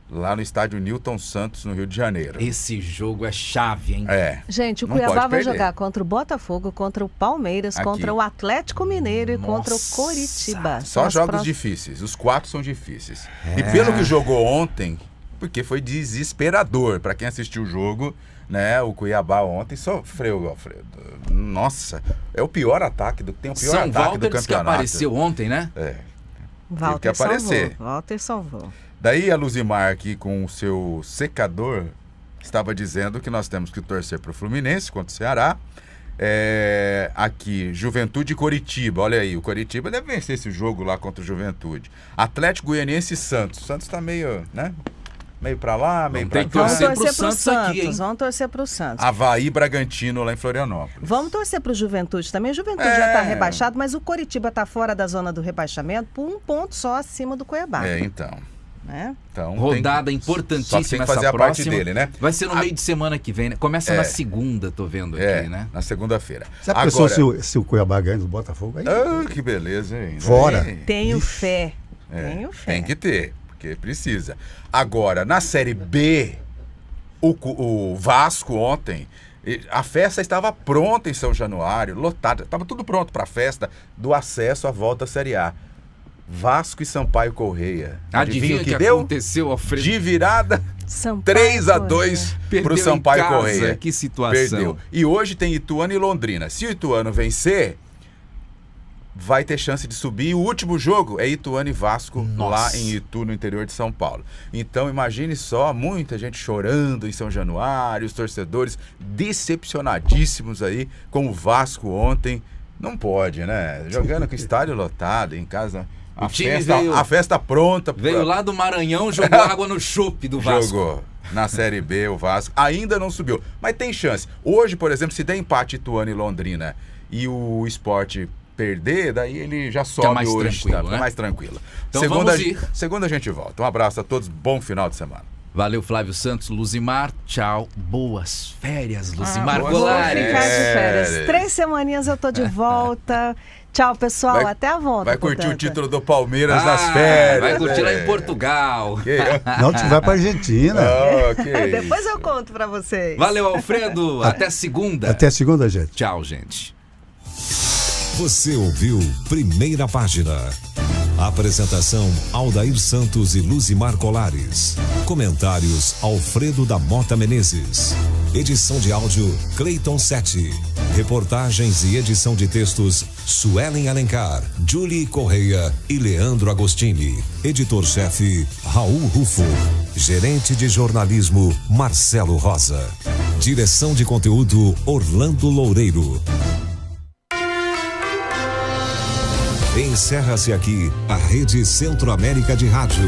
Lá no estádio Newton Santos, no Rio de Janeiro. Esse jogo é chave, hein? Gente, o Cuiabá vai jogar contra o Botafogo, contra o Palmeiras, contra o Atlético Mineiro e contra o Coritiba. Só jogos difíceis. Os 4 são difíceis. E pelo que jogou ontem, porque foi desesperador. Para quem assistiu o jogo, né? O Cuiabá ontem sofreu, Alfredo. Nossa, é o pior ataque tem o pior São ataque Walter do campeonato. Que apareceu ontem, né? Walter salvou. Walter salvou. Daí a Luzimar aqui com o seu secador estava dizendo que nós temos que torcer para o Fluminense contra o Ceará. Aqui, Juventude e Coritiba. Olha aí, o Coritiba deve vencer esse jogo lá contra o Juventude. Atlético Goianiense e Santos. O Santos está meio, né? Meio para lá, meio para cá. Vamos torcer pro Santos aqui, hein? Vamos torcer pro Santos. Avaí, Bragantino lá em Florianópolis. Vamos torcer pro Juventude também. O Juventude já está rebaixado, mas o Coritiba está fora da zona do rebaixamento por 1 ponto só acima do Cuiabá. Então. Então, rodada importantíssima. Só tem que fazer a parte dele, né? Vai ser no meio de semana que vem, né? Começa na segunda, tô vendo aqui, né? Na segunda-feira. Sabe agora... se o Cuiabá ganha do Botafogo aí? Que beleza, hein? Fora. Tenho fé. Tenho fé. Tem que ter, porque precisa. Agora, na Série B, o Vasco ontem, a festa estava pronta em São Januário, lotada, estava tudo pronto para a festa do acesso à volta à Série A. Vasco e Sampaio Correia. Adivinha o que deu? Aconteceu, Alfredo? De virada, 3-2 para o Sampaio Correia. Que situação. Perdeu. E hoje tem Ituano e Londrina. Se o Ituano vencer, vai ter chance de subir. O último jogo é Ituano e Vasco, lá em Itu, no interior de São Paulo. Então, imagine só, muita gente chorando em São Januário, os torcedores decepcionadíssimos aí com o Vasco ontem. Não pode, né? Jogando com o estádio lotado, em casa, A festa pronta. Veio lá do Maranhão, jogou água no chope do Vasco. Jogou. Na Série B, o Vasco ainda não subiu. Mas tem chance. Hoje, por exemplo, se der empate Ituano e Londrina e o Sport perder, daí ele já sobe mais hoje. Tranquilo, Fica né? mais tranquilo. Então vamos ir. Segunda a gente volta. Um abraço a todos. Bom final de semana. Valeu, Flávio Santos, Luzimar. Tchau. Boas férias, Luzimar Vou Colares. ficar de férias. 3 semaninhas eu tô de volta. Tchau, pessoal. Até a volta. Vai curtir o título do Palmeiras nas férias. Vai curtir lá em Portugal. Não, tu vai pra Argentina. Depois eu conto pra vocês. Valeu, Alfredo. Até segunda. Até segunda, gente. Tchau, gente. Você ouviu Primeira Página. Apresentação: Aldair Santos e Luzimar Colares. Comentários: Alfredo da Mota Menezes. Edição de áudio: Cleiton Sete. Reportagens e edição de textos: Suelen Alencar, Julie Correia e Leandro Agostini. Editor-chefe: Raul Rufo. Gerente de jornalismo: Marcelo Rosa. Direção de conteúdo: Orlando Loureiro. Encerra-se aqui a Rede Centro-América de Rádio.